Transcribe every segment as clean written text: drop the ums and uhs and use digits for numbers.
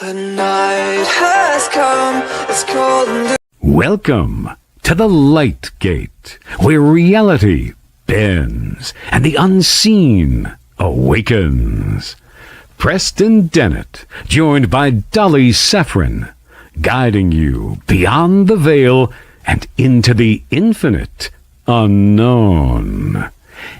The night has come, it's cold and Welcome to the Light Gate, where reality bends and the unseen awakens. Preston Dennett, joined by Dolly Saffron, guiding you beyond the veil and into the infinite unknown.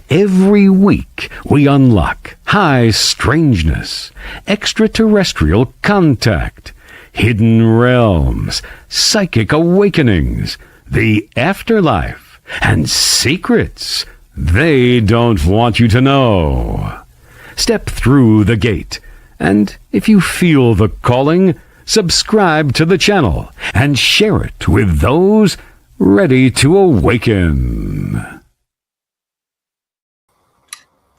Every week we unlock high strangeness, extraterrestrial contact, hidden realms, psychic awakenings, the afterlife, and secrets they don't want you to know. Step through the gate, and if you feel the calling, subscribe to the channel and share it with those ready to awaken.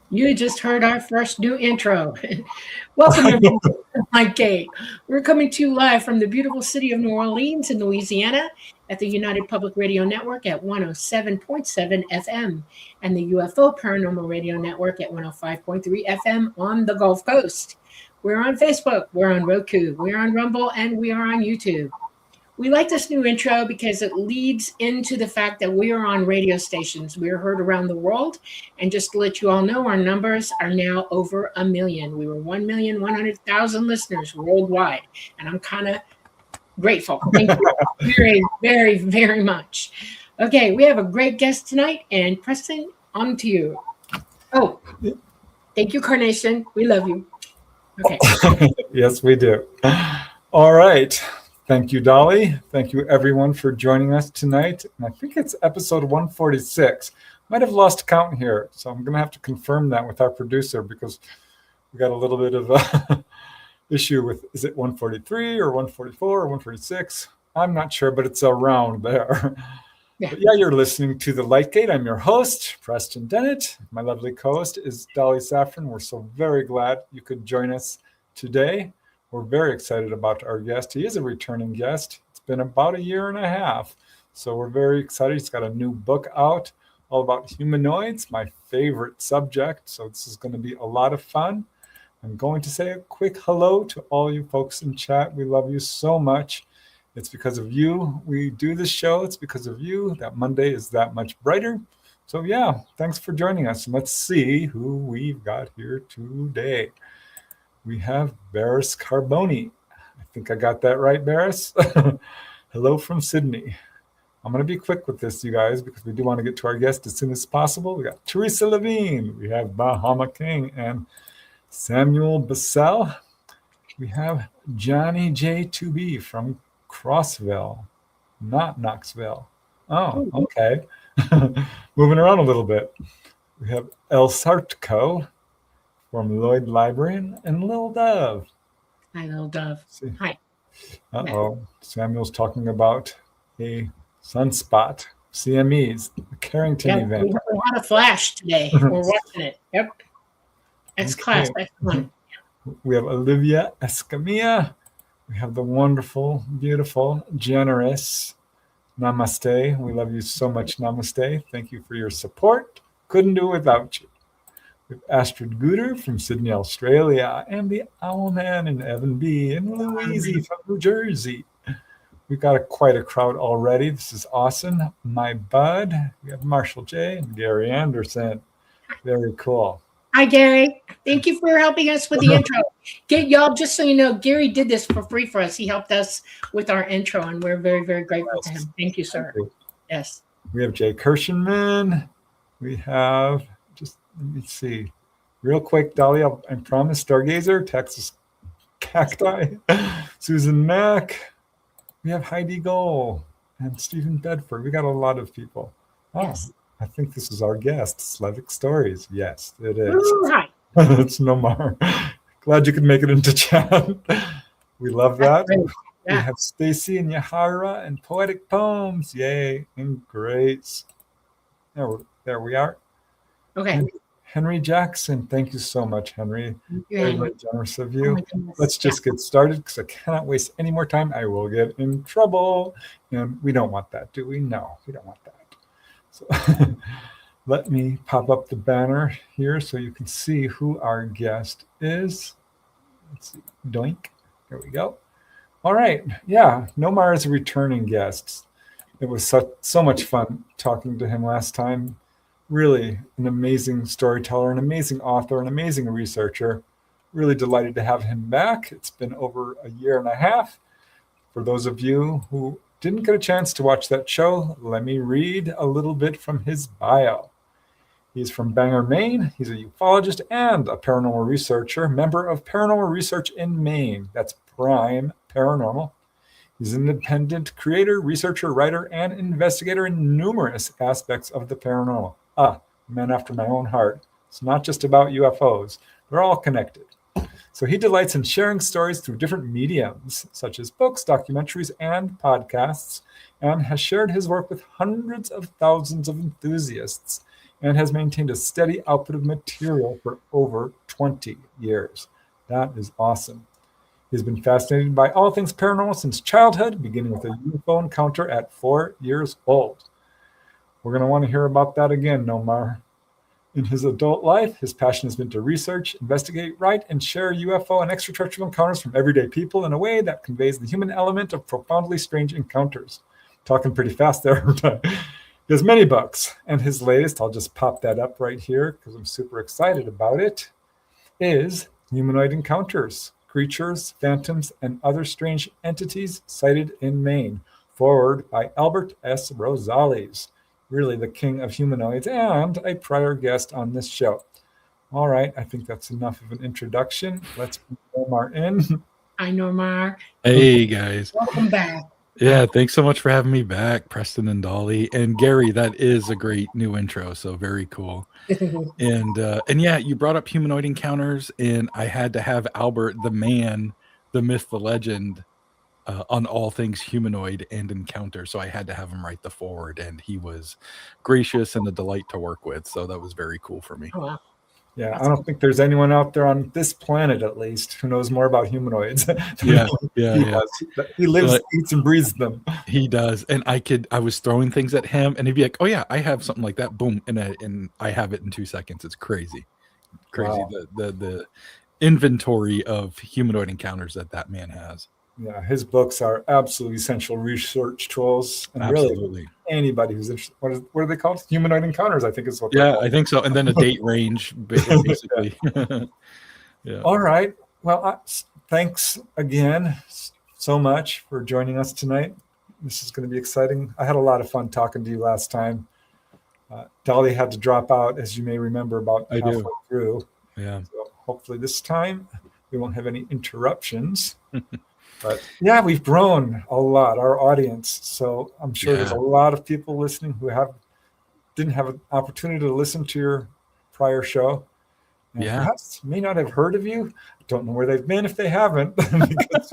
You just heard our first new intro. Welcome everyone to My Gate. We're coming to you live from the beautiful city of New Orleans in Louisiana at the United Public Radio Network at 107.7 FM and the UFO Paranormal Radio Network at 105.3 FM on the Gulf Coast. We're on Facebook, we're on Roku, we're on Rumble, and we are on YouTube. We like this new intro because it leads into the fact that we are on radio stations. We are heard around the world. And just to let you all know, our numbers are now over 1 million. We were 1,100,000 listeners worldwide. And I'm kind of grateful. Thank you very, very, very much. Okay, we have a great guest tonight. And Preston, on to you. Oh, thank you, Carnation. We love you. Okay. Yes, we do. All right. Thank you, Dolly. Thank you, everyone, for joining us tonight. And I think it's episode 146. Might have lost count here, so I'm going to have to confirm that with our producer because we got a little bit of a issue with, is it 143 or 144 or 146? I'm not sure, but it's around there. Yeah. But yeah, you're listening to The Light Gate. I'm your host, Preston Dennett. My lovely co-host is Dolly Saffron. We're so very glad you could join us today. We're very excited about our guest. He is a returning guest. It's been about 1.5 years. So we're very excited. He's got a new book out all about humanoids, my favorite subject. So this is going to be a lot of fun. I'm going to say a quick hello to all you folks in chat. We love you so much. It's because of you we do this show. It's because of you that Monday is that much brighter. So yeah, thanks for joining us. And let's see who we've got here today. We have Barris Carboni. I think I got that right, Barris. Hello from Sydney. I'm going to be quick with this, you guys, because we do want to get to our guest as soon as possible. We got Teresa Levine. We have Bahama King and Samuel Bassell. We have Johnny J2B from Crossville, not Knoxville. Oh, okay. Moving around a little bit. We have El Sartco from Lloyd Librarian and Lil Dove. Hi, Lil Dove. Hi. Uh-oh. Samuel's talking about a sunspot, CMEs, the Carrington event. We had a flash today. We're watching it. Yep. X-Class. Excellent. We have Olivia Escamilla. We have the wonderful, beautiful, generous Namaste. We love you so much, Namaste. Thank you for your support. Couldn't do it without you. We have Astrid Gooder from Sydney, Australia, and the Owlman and Evan B. and Louise from New Jersey. We've got quite a crowd already. This is awesome. My bud. We have Marshall J. and Gary Anderson. Very cool. Hi, Gary. Thank you for helping us with the intro. Y'all, just so you know, Gary did this for free for us. He helped us with our intro, and we're very, very grateful to him. Thank you, sir. Thank you. Yes. We have Jay Kirshenman. We have, just let me see, real quick, Dolly, I promise, Stargazer, Texas Cacti, Susan Mack. We have Heidi Gohl and Stephen Bedford. We got a lot of people. Oh. Yes. I think this is our guest, Slevik Stories. Yes, it is. Ooh, hi. It's Nomar. Glad you could make it into chat. We love that. Yeah. We have Stacy and Yahara and Poetic Poems. Yay, and Grace. There we are. Okay. And Henry Jackson. Thank you so much, Henry. Very generous of you. Let's just get started because I cannot waste any more time. I will get in trouble. And we don't want that, do we? No, we don't want that. So let me pop up the banner here so you can see who our guest is. Let's see. Doink. There we go. All right. Yeah, Nomar is a returning guest. It was so much fun talking to him last time. Really an amazing storyteller, an amazing author, an amazing researcher. Really delighted to have him back. It's been over a year and a half. For those of you who didn't get a chance to watch that show, let me read a little bit from his bio. He's from Bangor, Maine. He's a ufologist and a paranormal researcher, member of Paranormal Research in Maine. That's Prime Paranormal. He's an independent creator, researcher, writer, and investigator in numerous aspects of the paranormal. Man after my own heart. It's not just about UFOs. They're all connected. So he delights in sharing stories through different mediums, such as books, documentaries, and podcasts, and has shared his work with hundreds of thousands of enthusiasts, and has maintained a steady output of material for over 20 years. That is awesome. He's been fascinated by all things paranormal since childhood, beginning with a UFO encounter at 4 years old. We're going to want to hear about that again, Nomar. In his adult life, his passion has been to research, investigate, write, and share UFO and extraterrestrial encounters from everyday people in a way that conveys the human element of profoundly strange encounters. Talking pretty fast there. He has many books, and his latest, I'll just pop that up right here because I'm super excited about it, is Humanoid Encounters, Creatures, Phantoms, and Other Strange Entities Sighted in Maine, forward by Albert S. Rosales, really the king of humanoids and a prior guest on this show. All right, I think that's enough of an introduction. Let's bring Nomar in. Hi, Nomar. Hey, guys. Welcome back. Yeah, thanks so much for having me back, Preston and Dolly. And Gary, that is a great new intro, so very cool. And yeah, you brought up Humanoid Encounters, and I had to have Albert, the man, the myth, the legend, on all things humanoid and encounter. So I had to have him write the forward, and he was gracious and a delight to work with. So that was very cool for me. Oh, wow. Yeah, I don't think there's anyone out there on this planet, at least, who knows more about humanoids. Yeah. He lives, eats, and breathes them. He does, and I was throwing things at him, and he'd be like, "Oh yeah, I have something like that." Boom, and I have it in 2 seconds. It's crazy. Wow. The inventory of humanoid encounters that man has. Yeah, his books are absolutely essential research tools, and really anybody who's interested. What are they called? Humanoid Encounters, I think is what. Yeah, I think so. And then a date range, basically. Yeah. All right. Well, thanks again so much for joining us tonight. This is going to be exciting. I had a lot of fun talking to you last time. Dolly had to drop out, as you may remember, about halfway through. Yeah. So hopefully this time we won't have any interruptions. But yeah, we've grown a lot, our audience. So I'm sure there's a lot of people listening who didn't have an opportunity to listen to your prior show. And perhaps may not have heard of you. I don't know where they've been if they haven't, because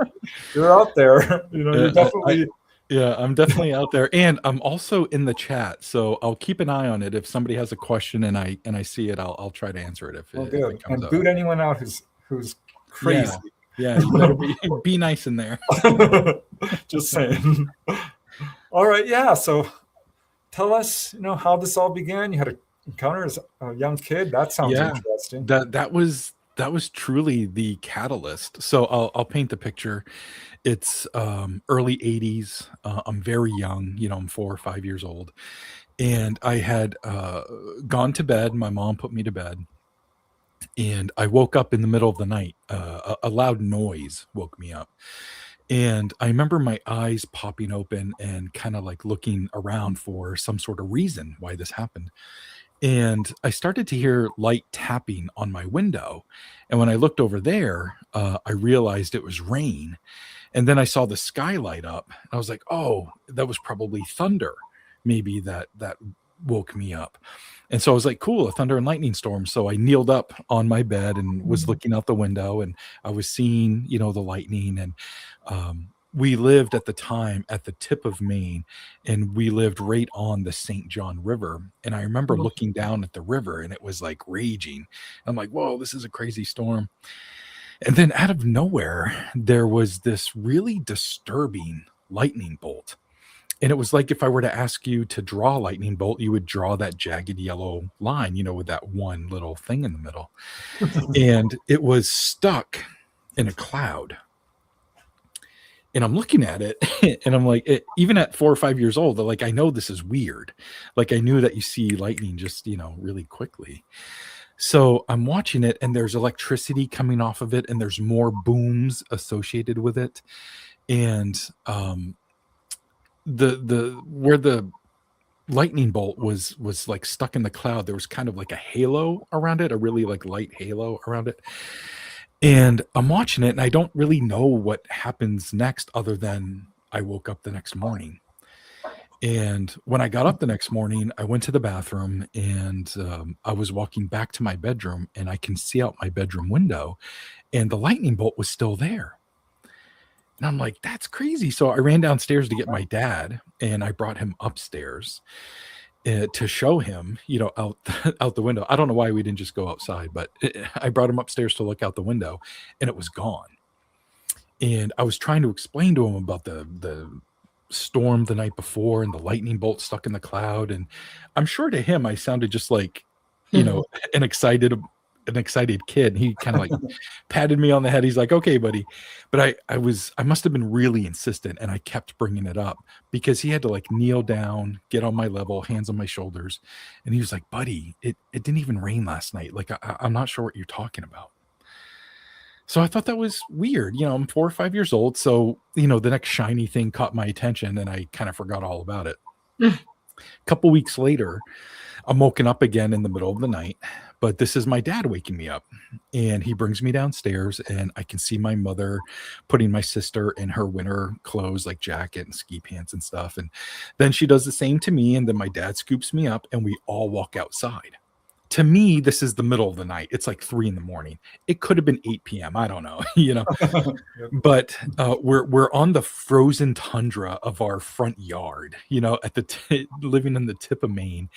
you're out there. You're definitely. I'm definitely out there, and I'm also in the chat. So I'll keep an eye on it. If somebody has a question and I see it, I'll try to answer it if it comes and up. Boot anyone out who's crazy. Yeah, you better be nice in there. Just saying. All right, yeah. So tell us, how this all began. You had an encounter as a young kid. That sounds interesting. That was truly the catalyst. So I'll paint the picture. It's early 80s. I'm very young. I'm 4 or 5 years old, and I had gone to bed. My mom put me to bed. And I woke up in the middle of the night. A loud noise woke me up. And I remember my eyes popping open and kind of like looking around for some sort of reason why this happened. And I started to hear light tapping on my window. And when I looked over there, I realized it was rain. And then I saw the sky light up. I was like, oh, that was probably thunder. Maybe that woke me up. And so I was like, cool, a thunder and lightning storm. So I kneeled up on my bed and was looking out the window, and I was seeing, the lightning. And we lived at the time at the tip of Maine, and we lived right on the St. John River. And I remember looking down at the river, and it was like raging. I'm like, whoa, this is a crazy storm. And then out of nowhere, there was this really disturbing lightning bolt. And it was like if I were to ask you to draw a lightning bolt, you would draw that jagged yellow line, with that one little thing in the middle. And it was stuck in a cloud. And I'm looking at it and I'm like, even at 4 or 5 years old, like, I know this is weird. Like, I knew that you see lightning just, really quickly. So I'm watching it and there's electricity coming off of it and there's more booms associated with it. And the where the lightning bolt was like stuck in the cloud, there was kind of like a halo around it, a really like light halo around it. And I'm watching it and I don't really know what happens next other than I woke up the next morning. And when I got up the next morning, I went to the bathroom and I was walking back to my bedroom and I can see out my bedroom window and the lightning bolt was still there. And I'm like, that's crazy. So I ran downstairs to get my dad and I brought him upstairs to show him, out, out the window. I don't know why we didn't just go outside, but I brought him upstairs to look out the window and it was gone. And I was trying to explain to him about the storm the night before and the lightning bolt stuck in the cloud. And I'm sure to him, I sounded just like, an excited kid. He kind of like patted me on the head. He's like, okay, buddy. But I must have been really insistent. And I kept bringing it up because he had to like kneel down, get on my level, hands on my shoulders. And he was like, buddy, it didn't even rain last night. Like, I'm not sure what you're talking about. So I thought that was weird. I'm 4 or 5 years old. So, the next shiny thing caught my attention and I kind of forgot all about it. A couple weeks later, I'm woken up again in the middle of the night, but this is my dad waking me up and he brings me downstairs and I can see my mother putting my sister in her winter clothes, like jacket and ski pants and stuff. And then she does the same to me. And then my dad scoops me up and we all walk outside. To me, this is the middle of the night. It's like 3 a.m. It could have been 8 p.m. I don't know, But we're on the frozen tundra of our front yard, at living in the tip of Maine,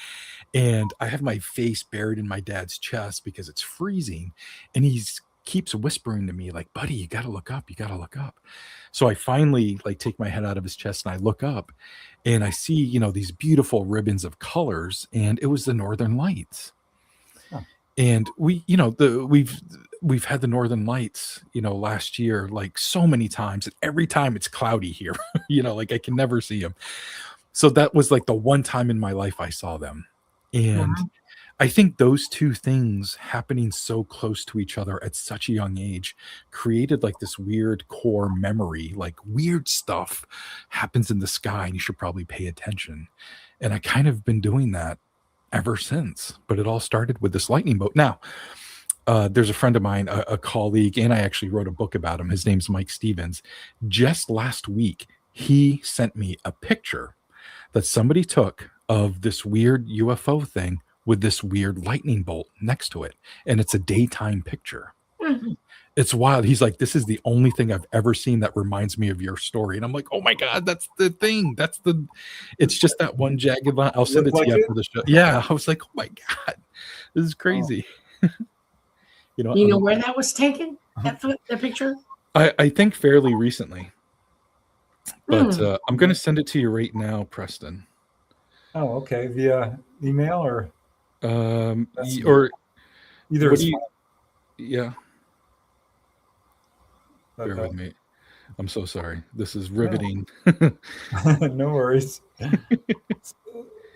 and I have my face buried in my dad's chest because it's freezing, and he keeps whispering to me like, "Buddy, you got to look up. You got to look up." So I finally like take my head out of his chest and I look up, and I see these beautiful ribbons of colors, and it was the Northern Lights. And we've had the Northern Lights, last year, like so many times, and every time it's cloudy here, like I can never see them. So that was like the one time in my life I saw them. And I think those two things happening so close to each other at such a young age created like this weird core memory, like weird stuff happens in the sky and you should probably pay attention. And I kind of been doing that ever since, but it all started with this lightning bolt. Now, there's a friend of mine, a colleague, and I actually wrote a book about him. His name's Mike Stevens. Just last week, he sent me a picture that somebody took of this weird UFO thing with this weird lightning bolt next to it. And it's a daytime picture. Mm-hmm. It's wild. He's like, this is the only thing I've ever seen that reminds me of your story. And I'm like, oh my God, that's the thing. It's just that one jagged line. I'll send it to you after the show. Yeah. I was like, oh my God, this is crazy. Oh. Where that was taken? That picture? I think fairly recently, but I'm going to send it to you right now, Preston. Oh, okay. Via email or either. Yeah. Bear with me. I'm so sorry. This is riveting. No worries.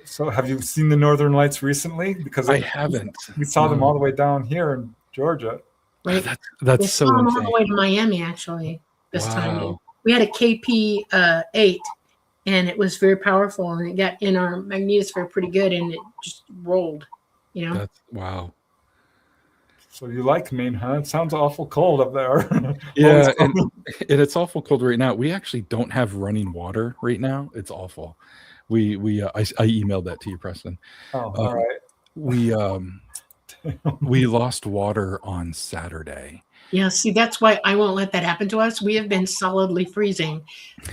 So have you seen the Northern Lights recently? Because I haven't. We saw them all the way down here in Georgia. Right. That's so insane. All the way to Miami, actually, this time. We had a KP 8, and it was very powerful, and it got in our magnetosphere pretty good, and it just rolled, That's wow. So you like Maine, huh? It sounds awful cold up there. Yeah, and it's awful cold right now. We actually don't have running water right now. It's awful. I emailed that to you, Preston. Oh, all right. We lost water on Saturday. Yeah, see, that's why I won't let that happen to us. We have been solidly freezing,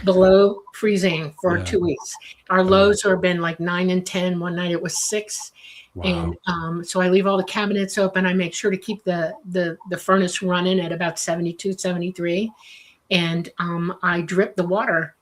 below freezing for 2 weeks. Our lows have been like 9 and 10. One night it was 6. Wow. And so I leave all the cabinets open. I make sure to keep the furnace running at about 72, 73. And I drip the water.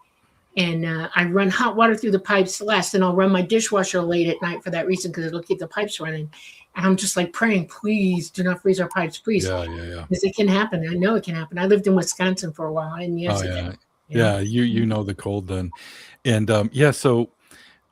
And I run hot water through the pipes last. And I'll run my dishwasher late at night for that reason, because it'll keep the pipes running. And I'm just like praying, please do not freeze our pipes, please. Yeah. Because it can happen. I know it can happen. I lived in Wisconsin for a while. And yes, it can. Yeah, you know the cold then. And so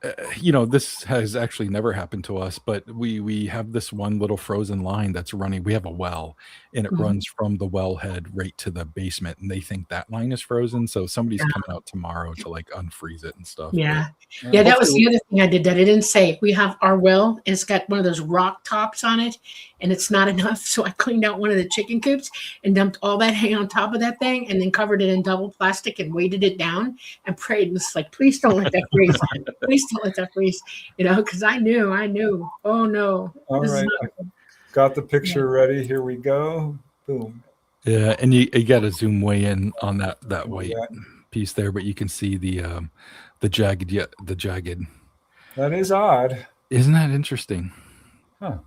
this has actually never happened to us, but we have this one little frozen line that's running. We have a well, and it Mhm. runs from the wellhead right to the basement, and they think that line is frozen. So somebody's coming out tomorrow to like unfreeze it and stuff. Yeah. But, Yeah, that was the other thing I did that I didn't say. We have our well, and it's got one of those rock tops on it, and it's not enough. So I cleaned out one of the chicken coops and dumped all that hay on top of that thing and then covered it in double plastic and weighted it down and prayed. And it's like, please don't let that freeze. Please don't let that freeze. Because I knew. Oh no. All right. Got the picture ready. Here we go. Boom. Yeah, and you got to zoom way in on that white piece there, but you can see the jagged. Yeah, the jagged. That is odd. Isn't that interesting? Huh.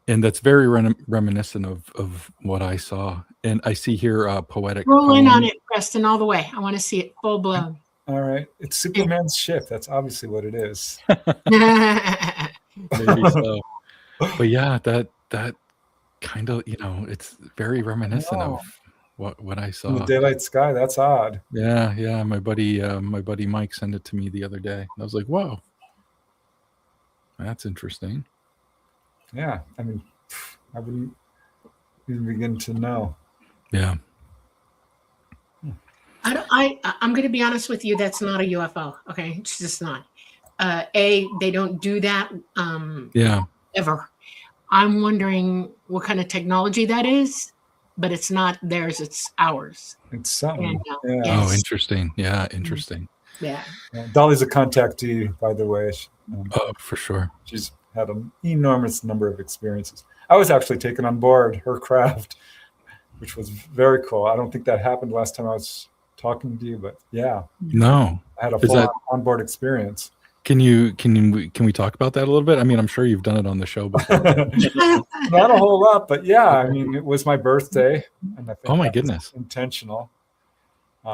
And that's very reminiscent of what I saw. And I see here poetic. Roll in on it, Preston, all the way. I want to see it full blown. All right. It's Superman's ship. That's obviously what it is. Maybe so. But yeah, that kind of, it's very reminiscent of what I saw. In the daylight sky. That's odd. Yeah. My buddy Mike sent it to me the other day. And I was like, whoa, that's interesting. Yeah. I mean, I wouldn't even begin to know. Yeah. I'm going to be honest with you. That's not a UFO. Okay. It's just not. They don't do that. Ever. I'm wondering what kind of technology that is, but it's not theirs. It's ours. It's something. And, Oh, interesting. Yeah. Interesting. Yeah. Dolly's a contactee, by the way. Oh, for sure. She's had an enormous number of experiences. I was actually taken on board her craft, which was very cool. I don't think that happened last time I was talking to you, but yeah. No. I had a full onboard experience. Can we talk about that a little bit? I mean, I'm sure you've done it on the show before. Not a whole lot, but yeah, I mean, it was my birthday, and I think oh my goodness, intentional.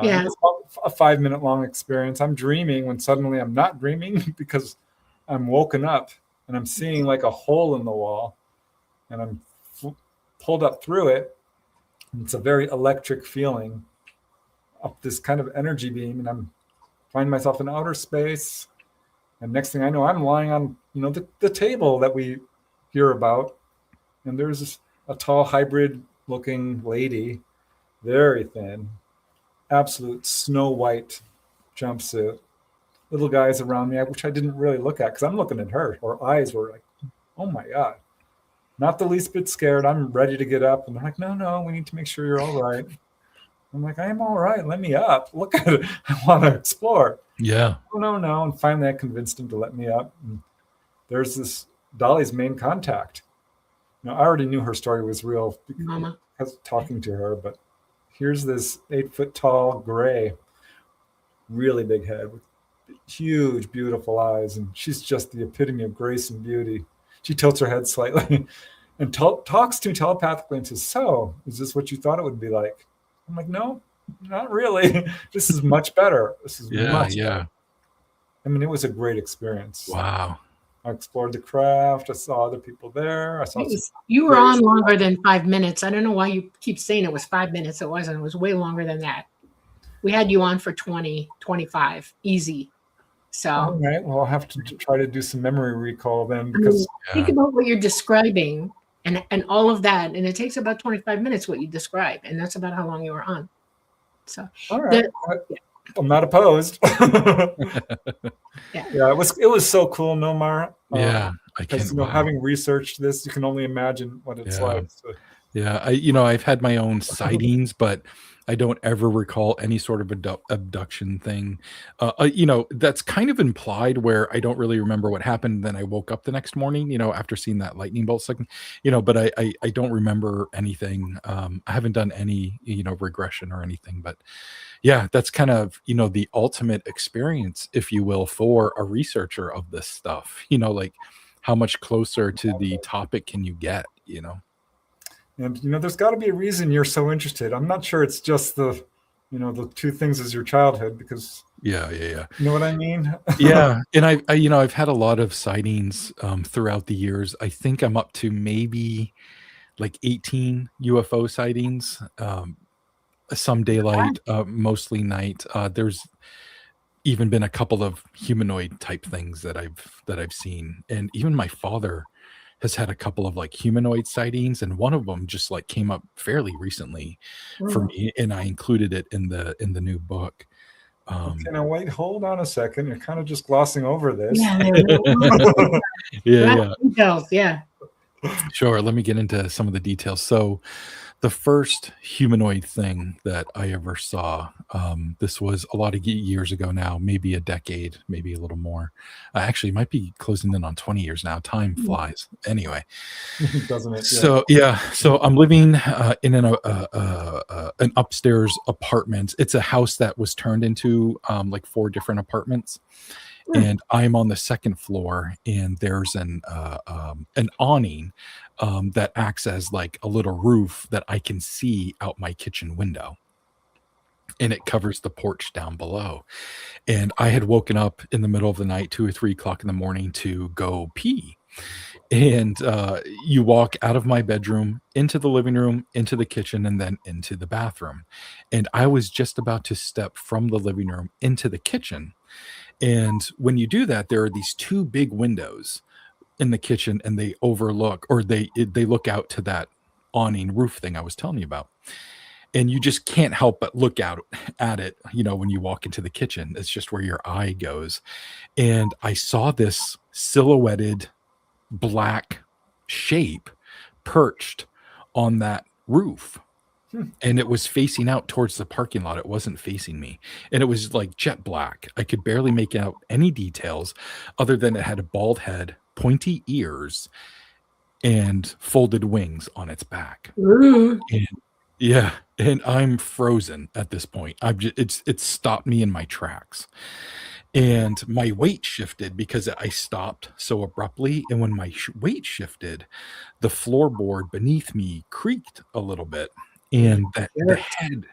Yeah, it's a 5-minute long experience. I'm dreaming when suddenly I'm not dreaming because I'm woken up and I'm seeing like a hole in the wall, and I'm pulled up through it. And it's a very electric feeling up this kind of energy beam, and I'm finding myself in outer space. And next thing I know, I'm lying on, the table that we hear about. And there's a tall hybrid looking lady, very thin, absolute snow white jumpsuit. Little guys around me, which I didn't really look at because I'm looking at her. Her eyes were like, oh my God. Not the least bit scared. I'm ready to get up. And they're like, no, we need to make sure you're all right. I'm like, I am all right. Let me up. Look at it. I want to explore. Yeah. Oh, no. And finally I convinced him to let me up. And there's this Dolly's main contact. Now, I already knew her story was real because talking to her, but here's this 8-foot tall gray, really big head with huge, beautiful eyes. And she's just the epitome of grace and beauty. She tilts her head slightly and talks to me telepathically and says, so, is this what you thought it would be like? I'm like, no, not really. This is much better. This is much better. I mean, it was a great experience. Wow. I explored the craft. I saw other people there. You were on longer than 5 minutes. I don't know why you keep saying it was 5 minutes. It wasn't. It was way longer than that. We had you on for 20, 25, easy. So. All right. Well, I'll have to try to do some memory recall then, because think about what you're describing and all of that, and it takes about 25 minutes what you describe, and that's about how long you were on. So. All right. I'm not opposed. Yeah, it was so cool, Nomar. Yeah, I can't. Having researched this, you can only imagine what it's like. So. Yeah, I've had my own sightings, but I don't ever recall any sort of abduction thing. That's kind of implied where I don't really remember what happened. Then I woke up the next morning, after seeing that lightning bolt second, but I don't remember anything. I haven't done any, regression or anything, but yeah, that's kind of, the ultimate experience, if you will, for a researcher of this stuff, like how much closer to the topic can you get, And, there's got to be a reason you're so interested. I'm not sure it's just the two things as your childhood, because yeah. You know what I mean? Yeah. And I've had a lot of sightings throughout the years. I think I'm up to maybe like 18 UFO sightings. some daylight, mostly night. There's even been a couple of humanoid type things that I've seen, and even my father has had a couple of like humanoid sightings, and one of them just like came up fairly recently for me, and I included it in the new book. Okay, now wait, hold on a second. You're kind of just glossing over this. Yeah. Sure. Let me get into some of the details. So the first humanoid thing that I ever saw, this was a lot of years ago now, maybe a decade, maybe a little more. Actually, it might be closing in on 20 years now. Time flies. Anyway. Doesn't it? So I'm living in an upstairs apartment. It's a house that was turned into like 4 different apartments. And I'm on the second floor, and there's an awning that acts as like a little roof that I can see out my kitchen window, and it covers the porch down below. And I had woken up in the middle of the night, 2 or 3 o'clock in the morning, to go pee. And you walk out of my bedroom into the living room, into the kitchen, and then into the bathroom. And I was just about to step from the living room into the kitchen. And when you do that, there are these 2 big windows in the kitchen, and they overlook, or they look out to that awning roof thing I was telling you about. And you just can't help but look out at it, when you walk into the kitchen. It's just where your eye goes. And I saw this silhouetted black shape perched on that roof. And it was facing out towards the parking lot. It wasn't facing me. And it was like jet black. I could barely make out any details other than it had a bald head, pointy ears, and folded wings on its back. And I'm frozen at this point. It's stopped me in my tracks. And my weight shifted because I stopped so abruptly. And when my weight shifted, the floorboard beneath me creaked a little bit. And the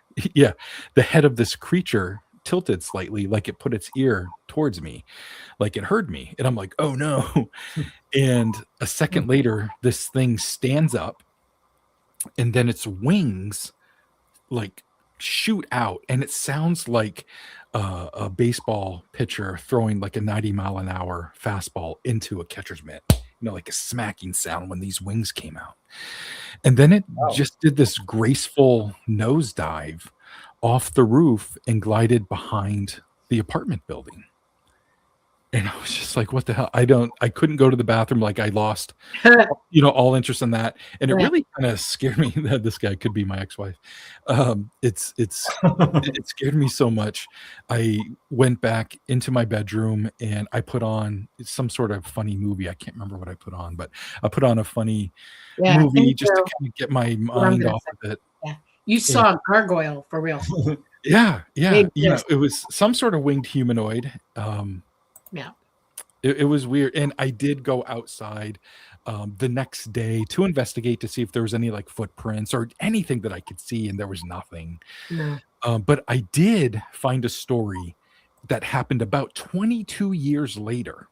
head of this creature tilted slightly, like it put its ear towards me, like it heard me. And I'm like, oh no. And a second later, this thing stands up, and then its wings like shoot out, and it sounds like a baseball pitcher throwing like a 90-mile-an-hour fastball into a catcher's mitt. Like a smacking sound when these wings came out. And then it just did this graceful nosedive off the roof and glided behind the apartment building. And I was just like, what the hell? I couldn't go to the bathroom. Like I lost, all interest in that. And it really kind of scared me that this guy could be my ex-wife. It scared me so much. I went back into my bedroom and I put on some sort of funny movie. I can't remember what I put on, but I put on a funny movie just to kind of get my mind off of it. Yeah. You saw a gargoyle for real. Yeah. It was some sort of winged humanoid. It was weird. And I did go outside the next day to investigate to see if there was any like footprints or anything that I could see, and there was nothing. No. But I did find a story that happened about 22 years later,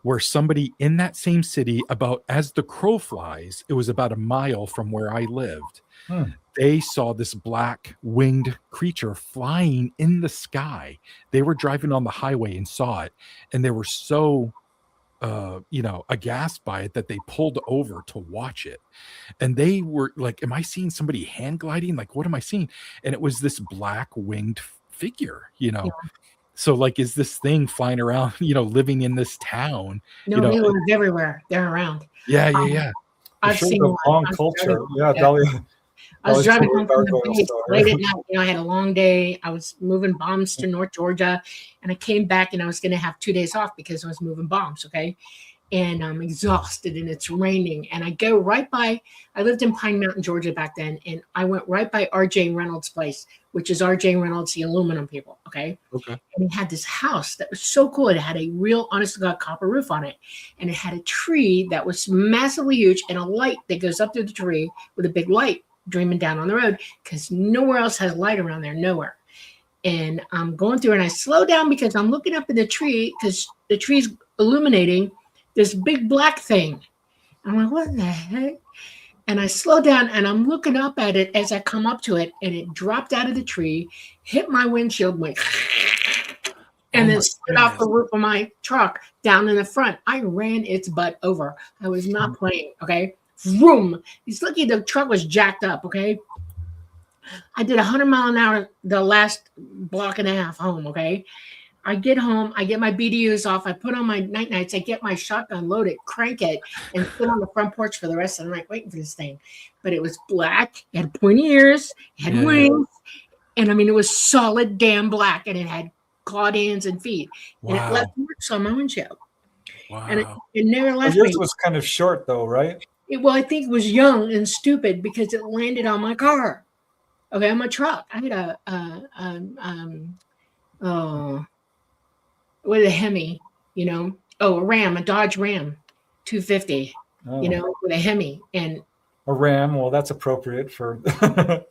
where somebody in that same city, about as the crow flies, it was about a mile from where I lived. They saw this black winged creature flying in the sky. They were driving on the highway and saw it, and they were so aghast by it that they pulled over to watch it. And they were like, am I seeing somebody hand gliding? Like, what am I seeing? And it was this black winged figure, So like, is this thing flying around, living in this town? No, they live everywhere. They're around. Yeah. I've seen the long culture. Dolly. I was driving home from the base late at night. I had a long day. I was moving bombs to North Georgia, and I came back, and I was going to have 2 days off because I was moving bombs. Okay. And I'm exhausted, and it's raining, and I go right by, I lived in Pine Mountain, Georgia back then. And I went right by RJ Reynolds' place, which is RJ Reynolds, the aluminum people. Okay. And he had this house that was so cool. It had a real honest to God copper roof on it. And it had a tree that was massively huge and a light that goes up through the tree with a big light dreaming down on the road, because nowhere else has light around there, nowhere. And I'm going through, and I slow down because I'm looking up in the tree, because the tree's illuminating this big black thing. I'm like, what the heck? And I slow down and I'm looking up at it as I come up to it, and it dropped out of the tree, hit my windshield, went, and then slid off the roof of my truck down in the front. I ran its butt over. I was not playing. Okay. Vroom. He's lucky the truck was jacked up. Okay. I did 100 mile an hour the last block and a half home. Okay. I get home, I get my BDUs off, I put on my night nights, I get my shotgun loaded, crank it, and sit on the front porch for the rest of the night waiting for this thing. But it was black, it had pointy ears, it had wings, and I mean, it was solid damn black, and it had clawed hands and feet. And it left marks on my windshield. Wow. And it never left Yours me. was kind of short, though, right? Well, I think it was young and stupid because it landed on my car. Okay, on my truck. I had with a Hemi, you know, a Ram, a Dodge Ram 250, you know, with a Hemi. And a Ram, well, that's appropriate for. I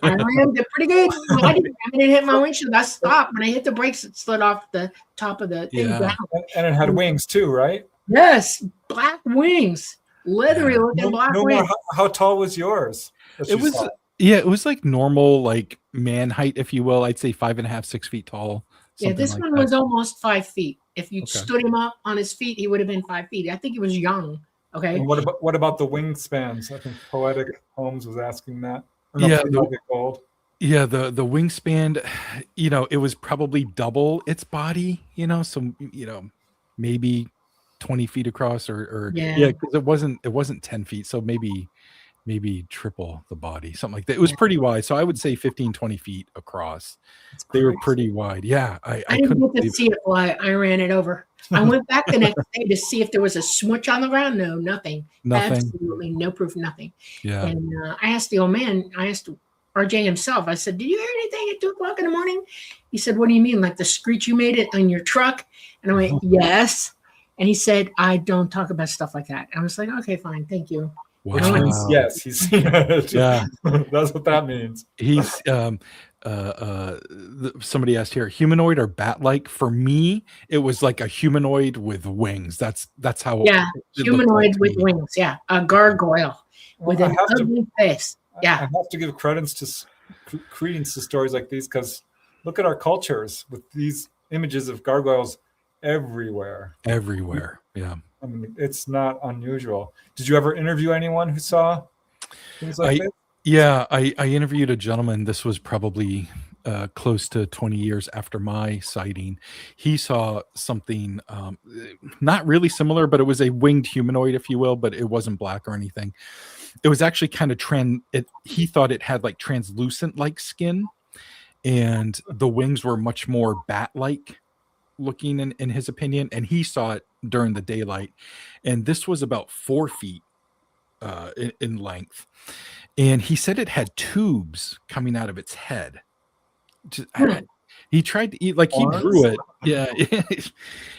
rammed it pretty good. I didn't hit my windshield. I stopped. When I hit the brakes, it slid off the top of the thing down. And it had wings too, right? Yes, black wings, leathery looking black wings. How tall was yours? It was like normal, like man height, if you will. I'd say 5.5, 6 feet tall. Yeah, this one was almost 5 feet. If you stood him up on his feet, he would have been 5 feet. I think he was young. Okay. And what about the wingspans? I think Poetic Holmes was asking that. Yeah, the the wingspan, you know, it was probably double its body, you know, so you know, maybe 20 feet across or because it wasn't 10 feet, so maybe triple the body, something like that. It was pretty wide, so I would say 15, 20 feet across. They were pretty wide. Yeah, I didn't get to see it while I ran it over. I went back the next day to see if there was a smudge on the ground. No, nothing. Absolutely no proof, nothing. Yeah. And I asked the old man, I asked RJ himself, I said, did you hear anything at 2 o'clock in the morning? He said, what do you mean? Like the screech you made it on your truck? And I went, yes. And he said, I don't talk about stuff like that. I was like, okay, fine. Thank you. Wow. Yes, he's yeah. That's what that means. He's somebody asked here, humanoid or bat-like? For me, it was like a humanoid with wings. That's how. Yeah, humanoid with wings. Yeah, a gargoyle with an ugly face. Yeah, I have to give credence to stories like these because look at our cultures with these images of gargoyles everywhere. Yeah. I mean, it's not unusual. Did you ever interview anyone who saw things like this? Yeah, I interviewed a gentleman. This was probably close to 20 years after my sighting. He saw something not really similar, but it was a winged humanoid, if you will, but it wasn't black or anything. It was actually kind of he thought it had like translucent like skin, and the wings were much more bat-like looking in his opinion, and he saw it during the daylight, and this was about 4 feet in length, and he said it had tubes coming out of its head. He tried to eat, like he drew it. Yeah,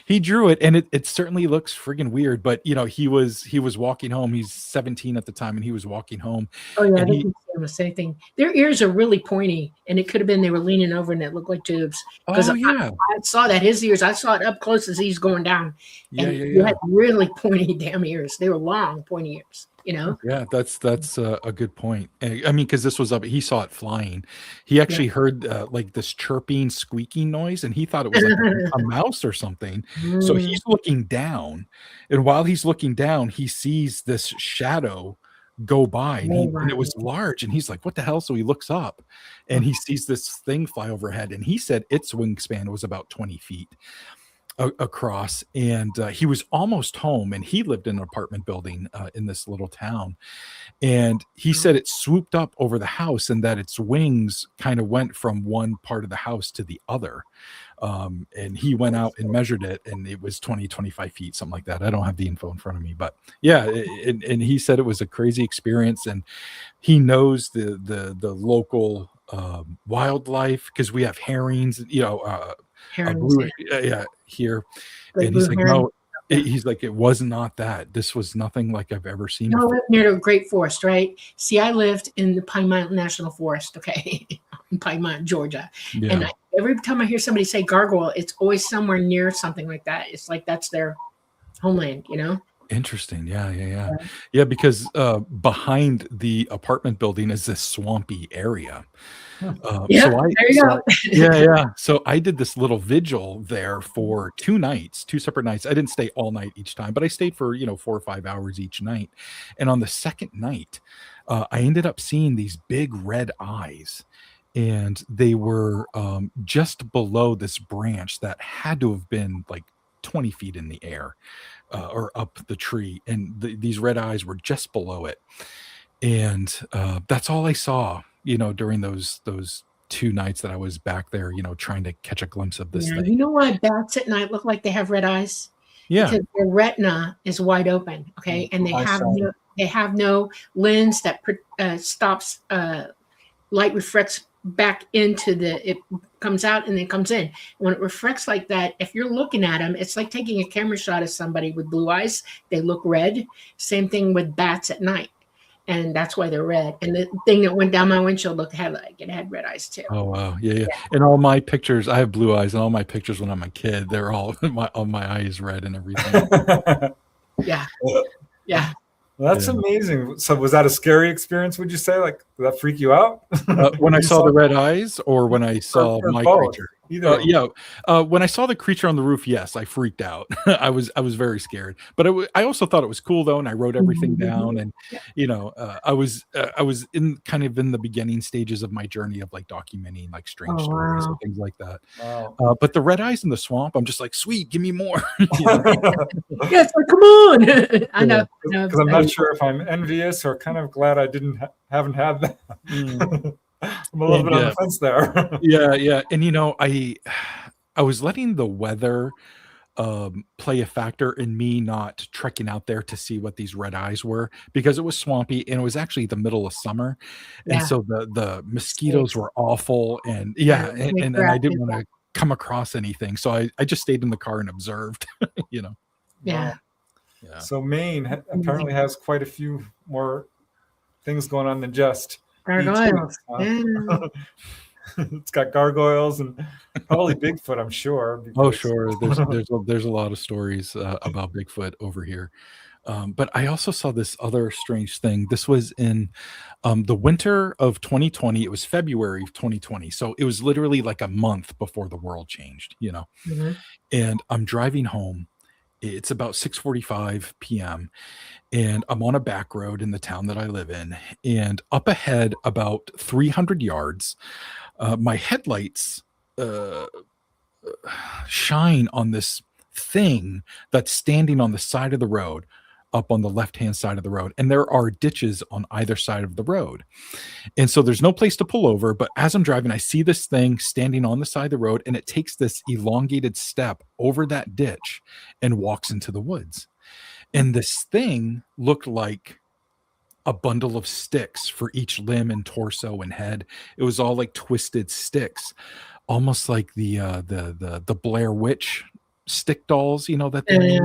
he drew it, and it certainly looks friggin' weird. But you know, he was walking home. He's 17 at the time, and he was walking home. Oh yeah, they can see the same thing. Their ears are really pointy, and it could have been they were leaning over and it looked like tubes. Because I saw that his ears. I saw it up close as he's going down. And you had really pointy damn ears. They were long, pointy ears. You know? Yeah, that's a good point. I mean, because this was up, he saw it flying. He actually heard like this chirping, squeaking noise, and he thought it was like a mouse or something. So he's looking down, and while he's looking down, he sees this shadow go by, and it was large, and he's like, "What the hell?" So he looks up, and he sees this thing fly overhead, and he said its wingspan was about 20 feet across, and he was almost home, and he lived in an apartment building in this little town, and he said it swooped up over the house, and that its wings kind of went from one part of the house to the other, and he went out and measured it, and it was 25 feet, something like that. I don't have the info in front of me, but yeah, and he said it was a crazy experience, and he knows the local wildlife, because we have herrings, you know, here, and he's like, no, he's like, it was not that. This was nothing like I've ever seen. I lived near the Great Forest, right? See, I lived in the Pine Mountain National Forest, okay, in Pine Mountain, Georgia, and every time I hear somebody say gargoyle, it's always somewhere near something like that. It's like that's their homeland, you know. Interesting. Yeah. Because behind the apartment building is this swampy area. Yeah, So I, there you so go. yeah. So I did this little vigil there for 2 nights, 2 separate nights. I didn't stay all night each time, but I stayed for 4 or 5 hours each night. And on the second night, I ended up seeing these big red eyes, and they were just below this branch that had to have been like 20 feet in the air, or up the tree, and these red eyes were just below it. And that's all I saw, during those 2 nights that I was back there, trying to catch a glimpse of this Yeah, thing. you know why bats at night look like they have red eyes? Yeah. Because their retina is wide open, okay, and they have no lens that stops light refracts back into it comes out and then comes in. When it refracts like that, if you're looking at them, it's like taking a camera shot of somebody with blue eyes. They look red. Same thing with bats at night, and that's why they're red. And the thing that went down my windshield had red eyes too. Oh wow, yeah. And all my pictures, I have blue eyes, and all my pictures when I'm a kid, they're all my eyes red and everything. Yeah. Well, that's amazing. So was that a scary experience, would you say? Like, did that freak you out? When I saw the red eyes, or when I saw my both. creature? Either. When I saw the creature on the roof, yes, I freaked out. I was very scared, but I also thought it was cool though, and I wrote everything down. And I was in the beginning stages of my journey of like documenting like strange stories and things like that. Wow. But the red eyes in the swamp, I'm just like, sweet, give me more. Yes, come on. I know. Because I'm not sure if I'm envious or kind of glad I haven't had that. I'm a little bit on the fence there. Yeah. And I was letting the weather play a factor in me not trekking out there to see what these red eyes were, because it was swampy and it was actually the middle of summer. And so the mosquitoes were awful, and and I didn't want to come across anything. So I just stayed in the car and observed, Yeah. So Maine apparently has quite a few more things going on than just gargoyles. It's got gargoyles and probably Bigfoot, I'm sure. Oh, sure. There's a lot of stories about Bigfoot over here. But I also saw this other strange thing. This was in the winter of 2020. It was February of 2020. So it was literally like a month before the world changed, And I'm driving home. It's about 6:45 p.m. and I'm on a back road in the town that I live in. And up ahead, about 300 yards, my headlights shine on this thing that's standing on the side of the road, up on the left-hand side of the road. And there are ditches on either side of the road. And so there's no place to pull over. But as I'm driving, I see this thing standing on the side of the road, and it takes this elongated step over that ditch and walks into the woods. And this thing looked like a bundle of sticks for each limb and torso and head. It was all like twisted sticks, almost like the Blair Witch stick dolls, that they made.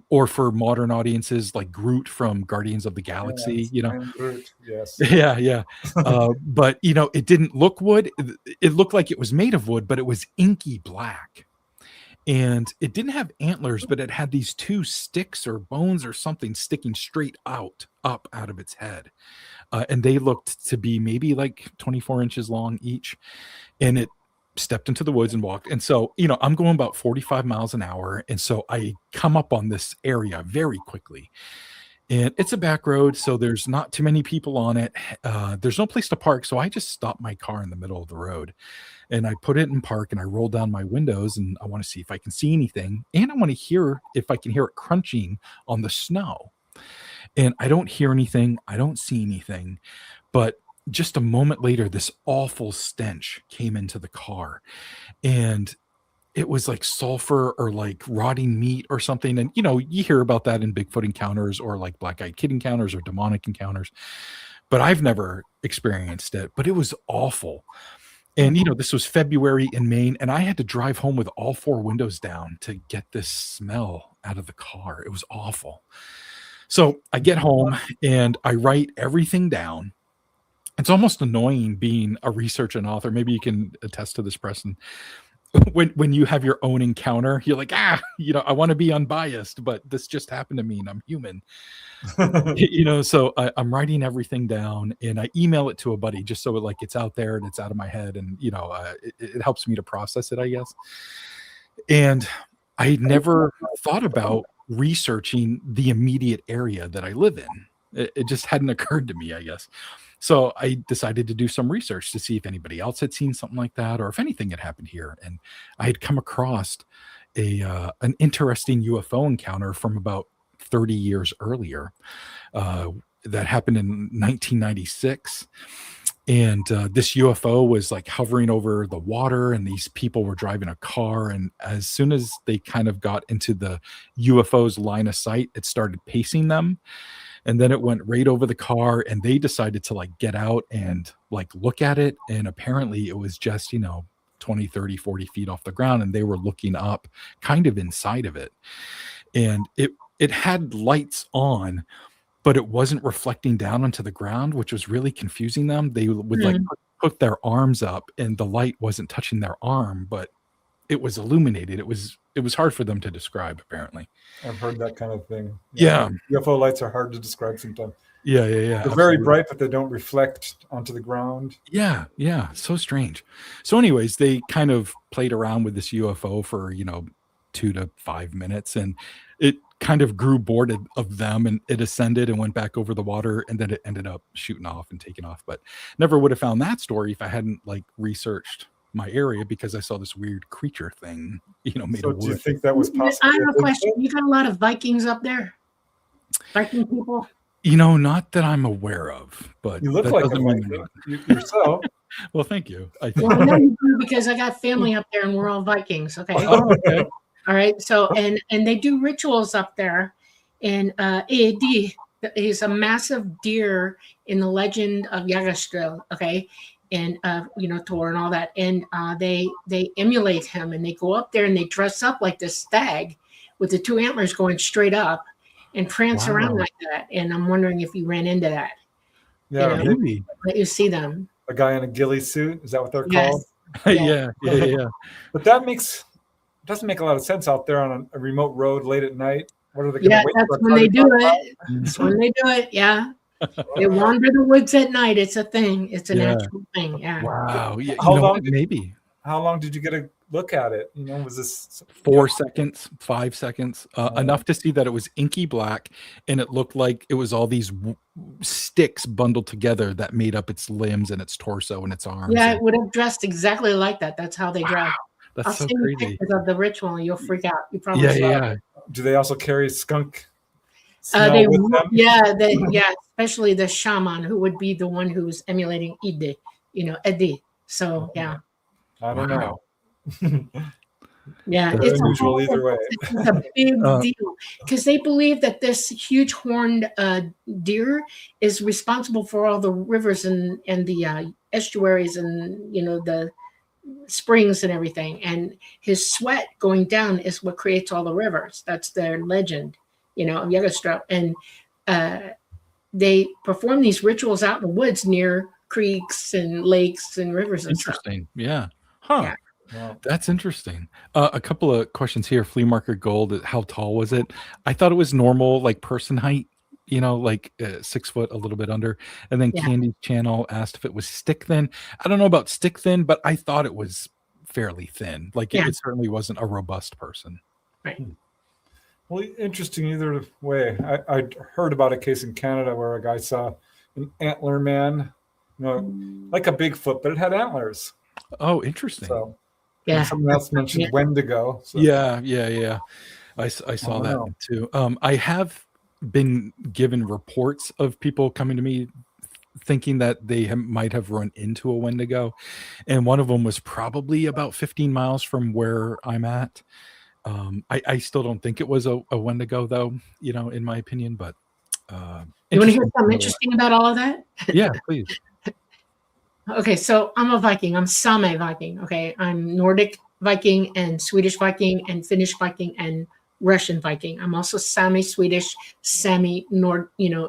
Or for modern audiences, like Groot from Guardians of the Galaxy, Groot, yes. Yeah. But it didn't look wood. It looked like it was made of wood, but it was inky black. And it didn't have antlers, but it had these two sticks or bones or something sticking straight up out of its head. And they looked to be maybe like 24 inches long each. And it stepped into the woods and walked. And so, I'm going about 45 miles an hour. And so I come up on this area very quickly. And it's a back road, so there's not too many people on it. There's no place to park. So I just stopped my car in the middle of the road. And I put it in park, and I roll down my windows, and I want to see if I can see anything. And I want to hear if I can hear it crunching on the snow. And I don't hear anything. I don't see anything. But just a moment later, this awful stench came into the car. And it was like sulfur or like rotting meat or something. And, you hear about that in Bigfoot encounters or like black-eyed kid encounters or demonic encounters. But I've never experienced it. But it was awful. And, this was February in Maine, and I had to drive home with all four windows down to get this smell out of the car. It was awful. So I get home and I write everything down. It's almost annoying being a researcher and author. Maybe you can attest to this, Preston. when you have your own encounter, you're like, I want to be unbiased, but this just happened to me and I'm human. So I'm writing everything down and I email it to a buddy just so it's out there and it's out of my head, and it helps me to process it, I guess. And I never thought about researching the immediate area that I live in. It just hadn't occurred to me, I guess. So I decided to do some research to see if anybody else had seen something like that, or if anything had happened here. And I had come across an interesting UFO encounter from about 30 years earlier that happened in 1996. And this UFO was hovering over the water, and these people were driving a car. And as soon as they kind of got into the UFO's line of sight, it started pacing them. And then it went right over the car, and they decided to get out and look at it. And apparently it was just, 20, 30, 40 feet off the ground. And they were looking up kind of inside of it. And it had lights on, but it wasn't reflecting down onto the ground, which was really confusing them. They would put their arms up and the light wasn't touching their arm, but it was illuminated. It was hard for them to describe, apparently. I've heard that kind of thing. Yeah. UFO lights are hard to describe sometimes. Yeah. They're very bright, but they don't reflect onto the ground. Yeah. So strange. So anyways, they kind of played around with this UFO for, 2 to 5 minutes, and it kind of grew bored of them, and it ascended and went back over the water, and then it ended up shooting off and taking off. But never would have found that story if I hadn't researched my area, because I saw this weird creature thing, made So of wood. do you think that was possible? I have a question. You got a lot of Vikings up there? Viking people? Not that I'm aware of, but You look like a Viking yourself. Well, thank you. Well, I know you do, because I got family up there and we're all Vikings. Okay. Oh, okay. All right. So, and they do rituals up there. And Eidi is a massive deer in the legend of Yggdrasil. Okay. And, Thor and all that. And they emulate him, and they go up there and they dress up like this stag with the 2 antlers going straight up and prance around like that. And I'm wondering if you ran into that. Yeah, maybe. Let you see them. A guy in a ghillie suit. Is that what they're Yes. called? Yeah. But that doesn't make a lot of sense out there on a remote road late at night. What are they going to wait that's for? when they do it. That's when they do it. Yeah. They wander the woods at night. It's a thing. It's an actual thing. Yeah. Wow. Yeah. How long? Maybe. How long did you get a look at it? Was this 4 seconds, 5 seconds, enough to see that it was inky black, and it looked like it was all these sticks bundled together that made up its limbs and its torso and its arms. Yeah, it would have dressed exactly like that. That's how they dress. That's I'll so send you crazy. pictures of the ritual, and you'll freak out. You probably saw it. Do they also carry skunk smell with them? Yeah, especially the shaman, who would be the one who's emulating Eddie. So yeah. I don't know. Yeah, It's it's unusual either way. It's a big deal, because they believe that this huge horned deer is responsible for all the rivers and the estuaries and the springs and everything. And his sweat going down is what creates all the rivers. That's their legend, of Yggdrasil. And they perform these rituals out in the woods near creeks and lakes and rivers and stuff. Interesting. Yeah. Huh. Yeah. Wow. That's interesting. A couple of questions here. Flea market gold. How tall was it? I thought it was normal, person height, 6 foot, a little bit under. And then Candy's channel asked if it was stick thin. I don't know about stick thin, but I thought it was fairly thin. It certainly wasn't a robust person. Right. Well, interesting either way. I heard about a case in Canada where a guy saw an antler man, like a Bigfoot, but it had antlers. Oh, interesting. So, Yeah. someone else mentioned Wendigo. So. Yeah. I saw that too. I have been given reports of people coming to me thinking that they might have run into a Wendigo, and one of them was probably about 15 miles from where I'm at. I still don't think it was a Wendigo, though, in my opinion. But you want to hear something interesting about all of that? Yeah, please. Okay, so I'm a Viking. I'm Same Viking. Okay, I'm Nordic Viking and Swedish Viking and Finnish Viking and Russian Viking. I'm also Sami Swedish, Sami Nord.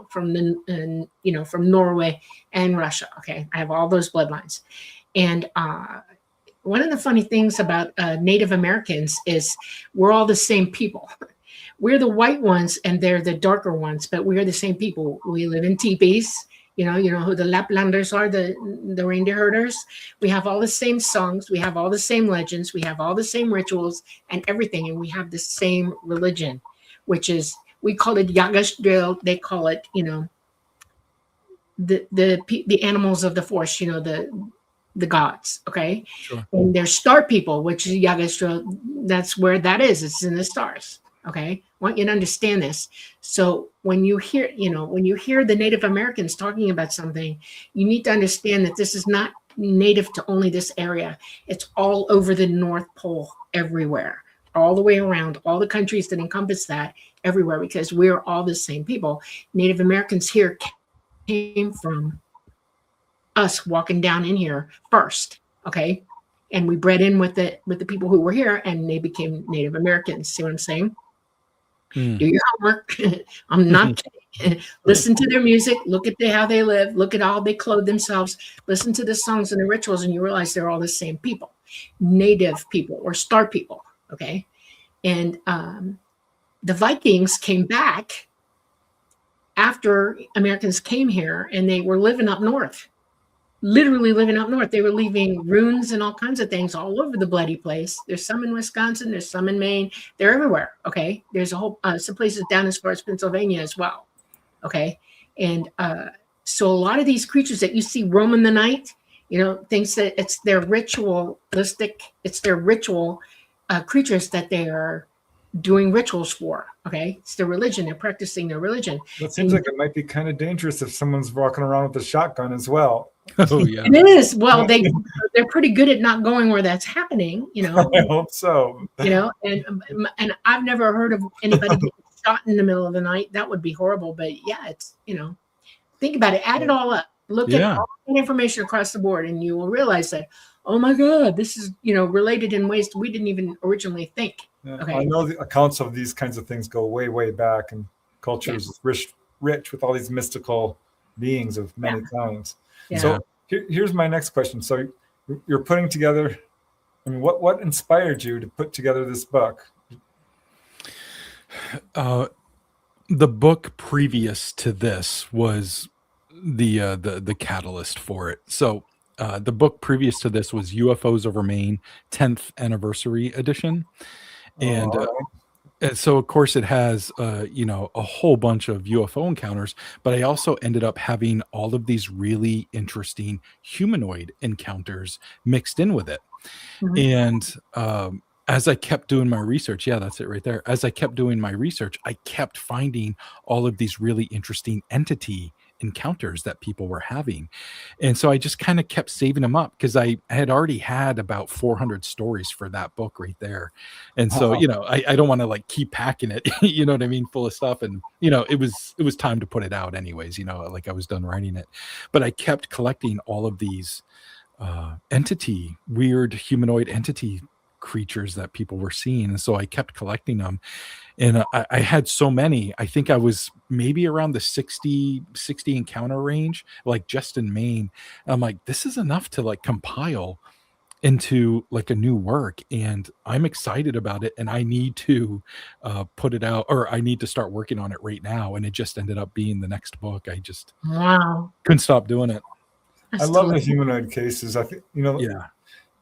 From Norway and Russia. Okay, I have all those bloodlines. And one of the funny things about Native Americans is we're all the same people. We're the white ones and they're the darker ones, but we're the same people. We live in teepees. You know who the Laplanders are, the reindeer herders. We have all the same songs. We have all the same legends. We have all the same rituals and everything. And we have the same religion, which is, we call it Yagash. They call it, the animals of the forest, the gods. Okay. Sure. And there's star people, which is Yagash. That's where that is. It's in the stars. Okay. I want you to understand this. So when you hear, the Native Americans talking about something, you need to understand that this is not native to only this area. It's all over the North Pole, everywhere, all the way around, all the countries that encompass that, everywhere, because we're all the same people. Native Americans here came from us walking down in here first. Okay. And we bred in with the people who were here, and they became Native Americans. See what I'm saying? Do your homework. I'm not kidding. Listen to their music. Look at how they live. Look at how they clothe themselves. Listen to the songs and the rituals, and you realize they're all the same people, native people or star people. Okay, and the Vikings came back after Americans came here, and they were living up north. Literally living up north. They were leaving runes and all kinds of things all over the bloody place. There's some in Wisconsin. There's some in Maine. They're everywhere. Okay. There's a whole, some places down as far as Pennsylvania as well. Okay. And so a lot of these creatures that you see roaming the night, thinks that it's their ritualistic, it's their ritual creatures that they are doing rituals for. Okay. It's their religion. They're practicing their religion. That seems like it might be kind of dangerous if someone's walking around with a shotgun as well. Oh yeah, it is. Well, they're pretty good at not going where that's happening. I hope so. And I've never heard of anybody getting shot in the middle of the night. That would be horrible. But yeah, it's think about it. Add it all up. Look at all the information across the board, and you will realize that, oh my God, this is related in ways we didn't even originally think. Yeah, okay. I know the accounts of these kinds of things go way, way back, and culture is rich with all these mystical beings of many kinds. Yeah. So here's my next question. So you're putting together, what inspired you to put together this book? The book previous to this was the catalyst for it. So the book previous to this was UFOs over Maine, 10th anniversary edition. And so, of course, it has, a whole bunch of UFO encounters, but I also ended up having all of these really interesting humanoid encounters mixed in with it. Mm-hmm. And as I kept doing my research, that's it right there. As I kept doing my research, I kept finding all of these really interesting entity encounters that people were having. And so I just kind of kept saving them up, because I had already had about 400 stories for that book right there. And so, I don't want to keep packing it, you know what I mean, full of stuff. And, it was time to put it out anyways, I was done writing it. But I kept collecting all of these weird humanoid entity creatures that people were seeing. And so I kept collecting them. And I had so many. I think I was maybe around the 60 encounter range, just in Maine. I'm like, this is enough to compile into a new work, and I'm excited about it, and I need to put it out, or I need to start working on it right now. And it just ended up being the next book. I just couldn't stop doing it. I love the humanoid cases. I think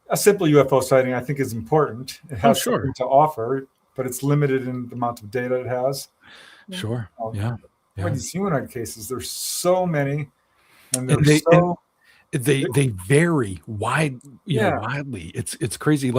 a simple UFO sighting, I think, is important. It has something to offer, but it's limited in the amount of data it has. Sure. These humanoid cases, there's so many, and they vary widely. It's crazy.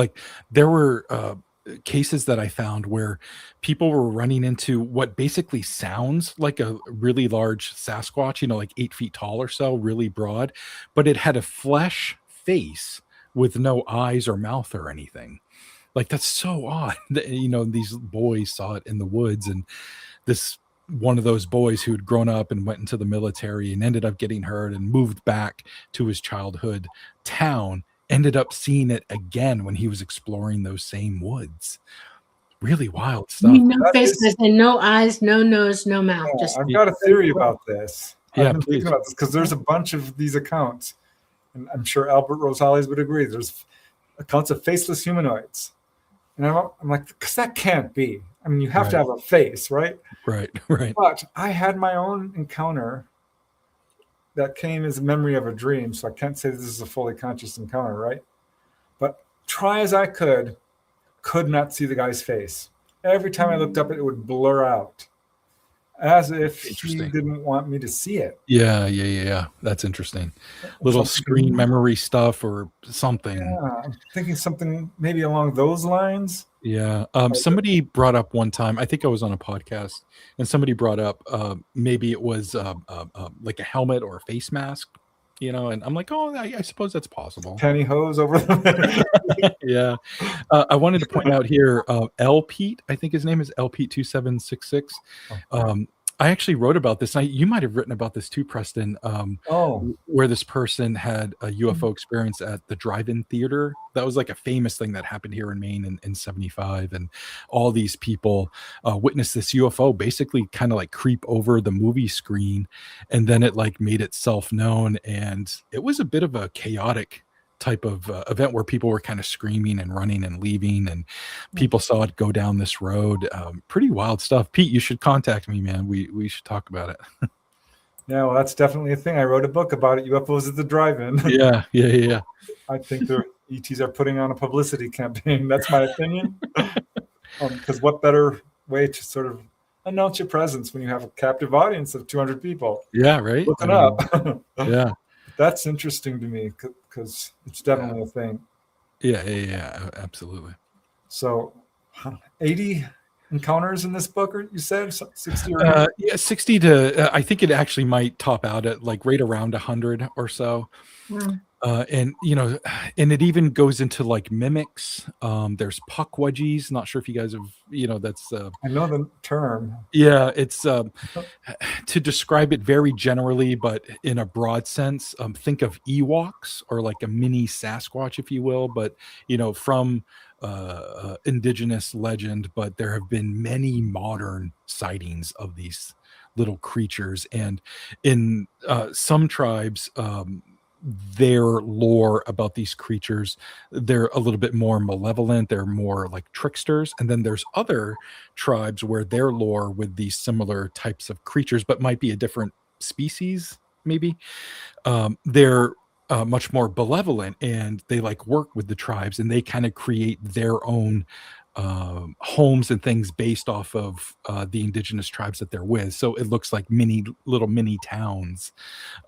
There were cases that I found where people were running into what basically sounds like a really large Sasquatch, 8 feet tall or so, really broad, but it had a flesh face with no eyes or mouth or anything. That's so odd. These boys saw it in the woods, and this one of those boys who had grown up and went into the military and ended up getting hurt and moved back to his childhood town ended up seeing it again when he was exploring those same woods. Really wild stuff. No faces and no eyes, no nose, no mouth. I've got a theory about this. I've been thinking about this because there's a bunch of these accounts, and I'm sure Albert Rosales would agree. There's accounts of faceless humanoids. And I'm like, because that can't be. I mean, you have to Right. have a face, right? Right. Right. But I had my own encounter that came as a memory of a dream. So I can't say this is a fully conscious encounter, right? But try as I could not see the guy's face. Every time I looked up, it would blur out, as if he Interesting. didn't want me to see it. Yeah. That's interesting. Little screen memory stuff or something. Yeah, I'm thinking something maybe along those lines. Yeah. Somebody brought up one time, I think I was on a podcast, and somebody brought up maybe it was like a helmet or a face mask, and I'm like, oh, I suppose that's possible. Pantyhose over them. Yeah. I wanted to point out here, L Pete, I think his name is L Pete 2766. I actually wrote about this. You might have written about this too, Preston. Where this person had a UFO experience at the drive-in theater. That was like a famous thing that happened here in Maine in 75. And all these people witnessed this UFO basically kind of like creep over the movie screen. And then it like made itself known. And it was a bit of a chaotic type of event where people were kind of screaming and running and leaving, and people saw it go down this road. Pretty wild stuff. Pete, you should contact me, man. We should talk about it. Yeah, well, that's definitely a thing. I wrote a book about it, UFOs at the drive-in. Yeah. I think the ETs are putting on a publicity campaign. That's my opinion. Because what better way to sort of announce your presence when you have a captive audience of 200 people? Yeah, right. Looking up. Yeah. That's interesting to me because it's definitely a thing. Yeah, absolutely. So 80 encounters in this book, or you said 60 or 60 to I think it actually might top out at like right around 100 or so. And it even goes into like mimics. There's puck wedgies. Not sure if you guys have, that's I know the term. Yeah, it's to describe it very generally, but in a broad sense, think of Ewoks or like a mini Sasquatch, if you will, but from indigenous legend. But there have been many modern sightings of these little creatures, and in some tribes, their lore about these creatures, they're a little bit more malevolent, they're more like tricksters. And then there's other tribes where their lore with these similar types of creatures, but might be a different species maybe, they're much more benevolent, and they like work with the tribes, and they kind of create their own homes and things based off of the indigenous tribes that they're with. So it looks like little mini towns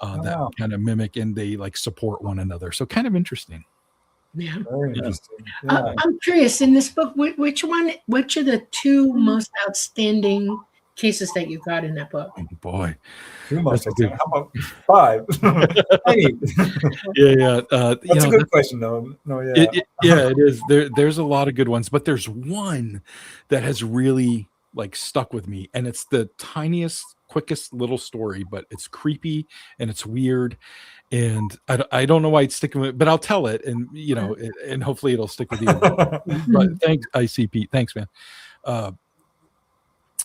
that kind of mimic, and they like support one another. So kind of interesting. Yeah. Very interesting. Yeah. I'm curious, in this book, which are the two most outstanding cases that you got in that book? Oh, boy. Too much. How about 5? 8. Yeah. That's a good question, though. No, yeah. It is. There's a lot of good ones, but there's one that has really like stuck with me, and it's the tiniest, quickest little story, but it's creepy and it's weird, and I don't know why it's sticking with, but I'll tell it, and and hopefully it'll stick with you. But thanks, ICP. Thanks, man.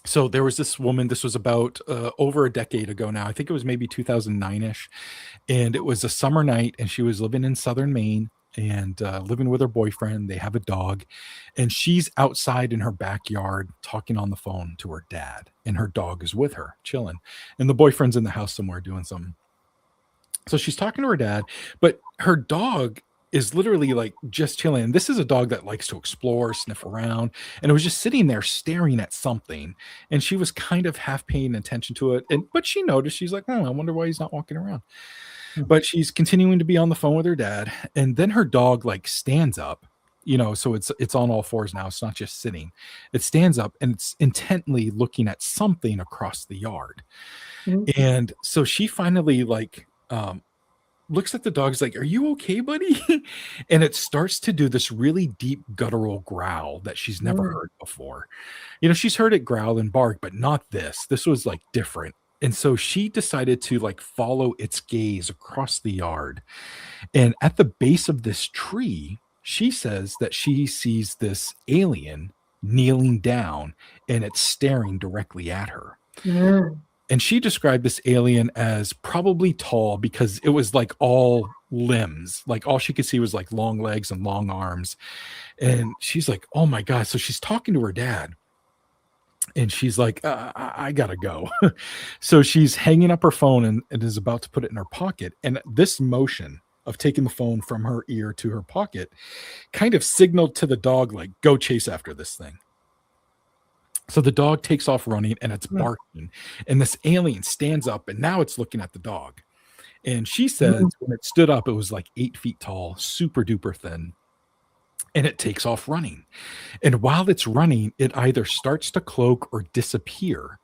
So there was this woman, this was about over a decade ago now. I think it was maybe 2009-ish. And it was a summer night, and she was living in southern Maine and living with her boyfriend. They have a dog, and she's outside in her backyard talking on the phone to her dad, and her dog is with her chilling, and the boyfriend's in the house somewhere doing something. So she's talking to her dad, but her dog is literally like just chilling. This is a dog that likes to explore, sniff around, and it was just sitting there staring at something. And she was kind of half paying attention to it. But she noticed, she's like, I wonder why he's not walking around. But she's continuing to be on the phone with her dad. And then her dog like stands up, so it's on all fours now. It's not just sitting. It stands up and it's intently looking at something across the yard. Mm-hmm. And so she finally like, looks at the dog, is like, are you okay, buddy? And it starts to do this really deep guttural growl that she's never heard before. She's heard it growl and bark, but not this. This was like different. And so she decided to like follow its gaze across the yard. And at the base of this tree, she says that she sees this alien kneeling down, and it's staring directly at her. And she described this alien as probably tall, because it was like all limbs. Like all she could see was like long legs and long arms. And she's like, oh my God. So she's talking to her dad. And she's like, I gotta go. So she's hanging up her phone and is about to put it in her pocket. And this motion of taking the phone from her ear to her pocket kind of signaled to the dog, like, go chase after this thing. So the dog takes off running and it's barking. And this alien stands up and now it's looking at the dog. And she says when it stood up, it was like 8 feet tall, super duper thin. And it takes off running. And while it's running, it either starts to cloak or disappear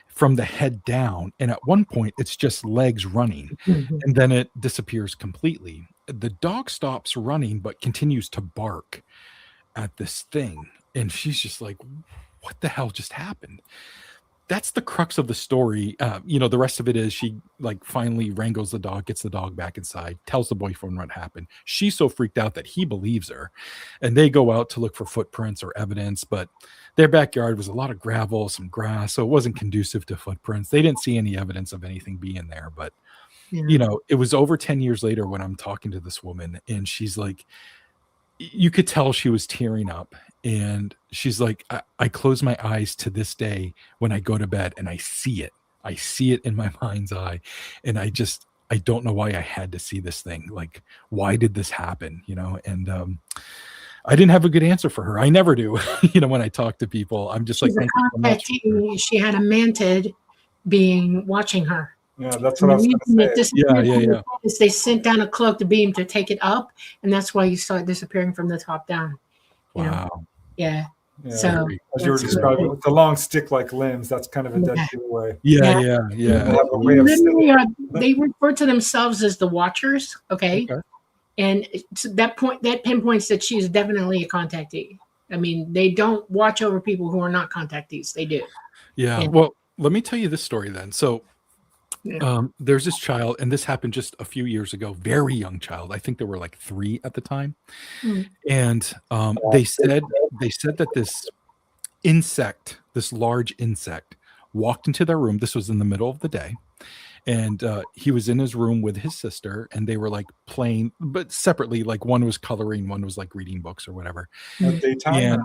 from the head down. And at one point, it's just legs running. And then it disappears completely. The dog stops running, but continues to bark at this thing. And she's just like, what the hell just happened? That's the crux of the story. The rest of it is she like finally wrangles the dog, gets the dog back inside, tells the boyfriend what happened. She's so freaked out that he believes her, and they go out to look for footprints or evidence, but their backyard was a lot of gravel, some grass, so it wasn't conducive to footprints. They didn't see any evidence of anything being there, but it was over 10 years later when I'm talking to this woman, and she's like, you could tell she was tearing up. And she's like, I close my eyes to this day when I go to bed and I see it. I see it in my mind's eye. And I don't know why I had to see this thing. Like, why did this happen? And I didn't have a good answer for her. I never do. When I talk to people, I'm just like, thank you so much. She had a mantid being watching her. Yeah, that's what I was going to say. Yeah. They sent down a cloak to beam to take it up, and that's why you saw it disappearing from the top down. Wow. Yeah. Yeah. So as you were describing, with the long stick-like limbs, that's kind of a dead giveaway. Yeah. They have a way of they refer to themselves as the Watchers. Okay. And that pinpoints that she is definitely a contactee. I mean, they don't watch over people who are not contactees. They do. Yeah. Well, let me tell you this story then. So there's this child, and this happened just a few years ago, very young child. I think they were like 3 at the time. And they said that this insect, this large insect, walked into their room. This was in the middle of the day. And he was in his room with his sister, and they were like playing, but separately, like one was coloring, one was like reading books or whatever. Daytime? And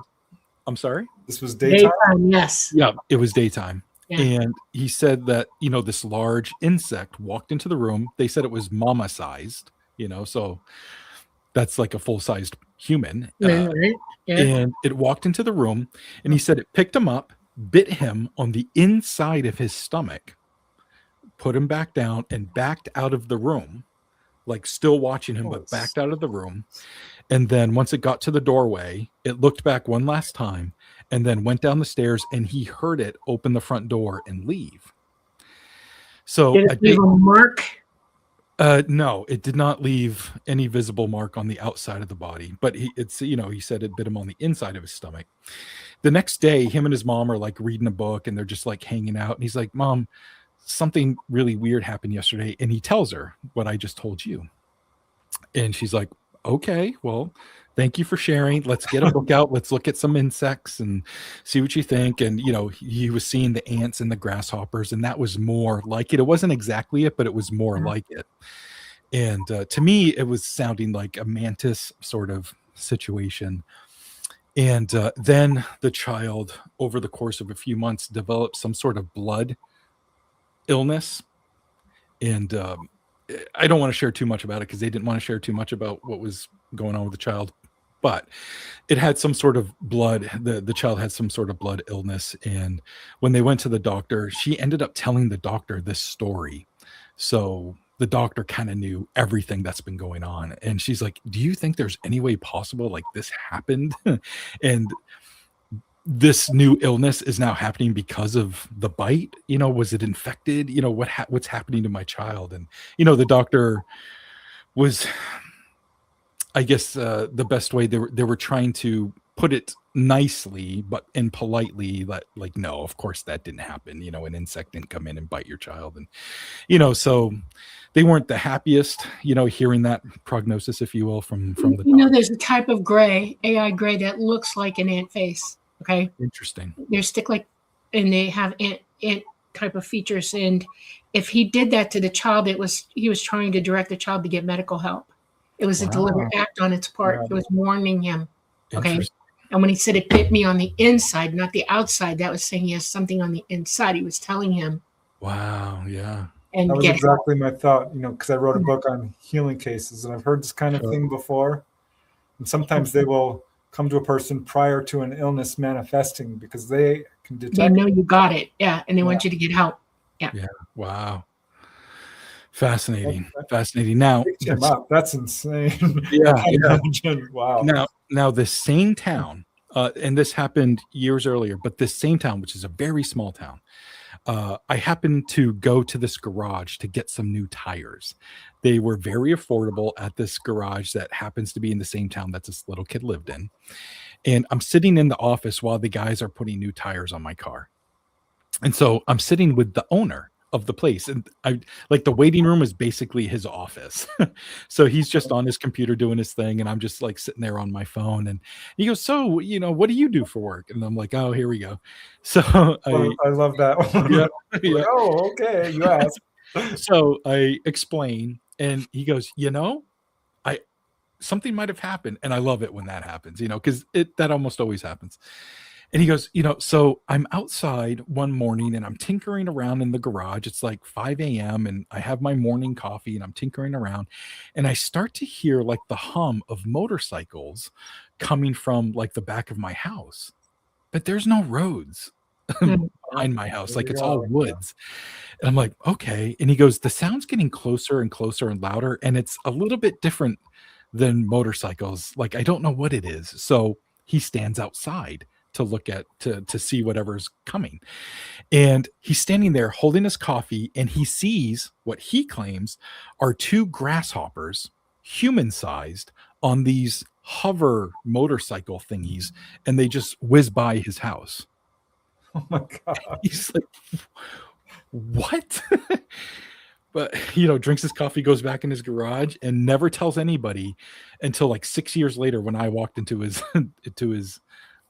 I'm sorry? This was daytime? Yes. Yeah, it was daytime. Yeah. And he said that, this large insect walked into the room. They said it was mama sized, so that's like a full sized human. Right. Yeah. And it walked into the room, and he said it picked him up, bit him on the inside of his stomach, put him back down, and backed out of the room, like still watching him, but backed out of the room. And then once it got to the doorway, it looked back one last time and then went down the stairs, and he heard it open the front door and leave. So did it leave a mark? No, it did not leave any visible mark on the outside of the body, but he said it bit him on the inside of his stomach. The next day, him and his mom are like reading a book, and they're just like hanging out. And he's like, Mom, something really weird happened yesterday. And he tells her what I just told you. And she's like, okay, well, thank you for sharing. Let's get a book out. Let's look at some insects and see what you think. And, he was seeing the ants and the grasshoppers, and that was more like it. It wasn't exactly it, but it was more like it. And to me, it was sounding like a mantis sort of situation. And then the child, over the course of a few months, developed some sort of blood illness. And I don't want to share too much about it because they didn't want to share too much about what was going on with the child. But it had some sort of blood. The child had some sort of blood illness. And when they went to the doctor, she ended up telling the doctor this story. So the doctor kind of knew everything that's been going on. And she's like, do you think there's any way possible like this happened? And this new illness is now happening because of the bite. Was it infected? What's happening to my child? And, the doctor was, I guess, the best way they were trying to put it nicely, but and politely, like, no, of course that didn't happen. An insect didn't come in and bite your child. And, so they weren't the happiest, hearing that prognosis, if you will, from the doctor. There's a type of gray, AI gray, that looks like an ant face. Okay. Interesting. They're stick-like, and they have ant type of features. And if he did that to the child, he was trying to direct the child to get medical help. It was a deliberate Wow. act on its part. Yeah. It was warning him. Okay. Interesting. And when he said it bit me on the inside, not the outside, that was saying he has something on the inside. He was telling him Wow. Yeah. and That was get help. exactly my thought, because I wrote a book on healing cases, and I've heard this kind of Sure. thing before. And sometimes they will come to a person prior to an illness manifesting because they can They detect. know you got it. Yeah. And they want you to get help. Wow. Fascinating. Fascinating. Now, Picked him up. That's insane. Yeah, I can't yeah. imagine. Wow. now the same town, and this happened years earlier, but this same town, which is a very small town, I happened to go to this garage to get some new tires. They were very affordable at this garage that happens to be in the same town that this little kid lived in. And I'm sitting in the office while the guys are putting new tires on my car. And so I'm sitting with the owner of the place, and I like the waiting room is basically his office. So he's just on his computer doing his thing, and I'm just like sitting there on my phone. And he goes, "So, what do you do for work?" And I'm like, "Oh, here we go." So I love that one. yeah, yeah. Oh, okay. You asked. So I explain, and he goes, something might have happened. And I love it when that happens, because that almost always happens. And he goes, so I'm outside one morning and I'm tinkering around in the garage. It's like 5 a.m. and I have my morning coffee and I'm tinkering around. And I start to hear like the hum of motorcycles coming from like the back of my house. But there's no roads behind my house. Like it's all woods. And I'm like, okay. And he goes, the sound's getting closer and closer and louder. And it's a little bit different than motorcycles. Like, I don't know what it is. So he stands outside to look at, to see whatever's coming. And he's standing there holding his coffee, and he sees what he claims are two grasshoppers, human-sized, on these hover motorcycle thingies, and they just whiz by his house. Oh my God. He's like, what? But drinks his coffee, goes back in his garage, and never tells anybody until like 6 years later when I walked into his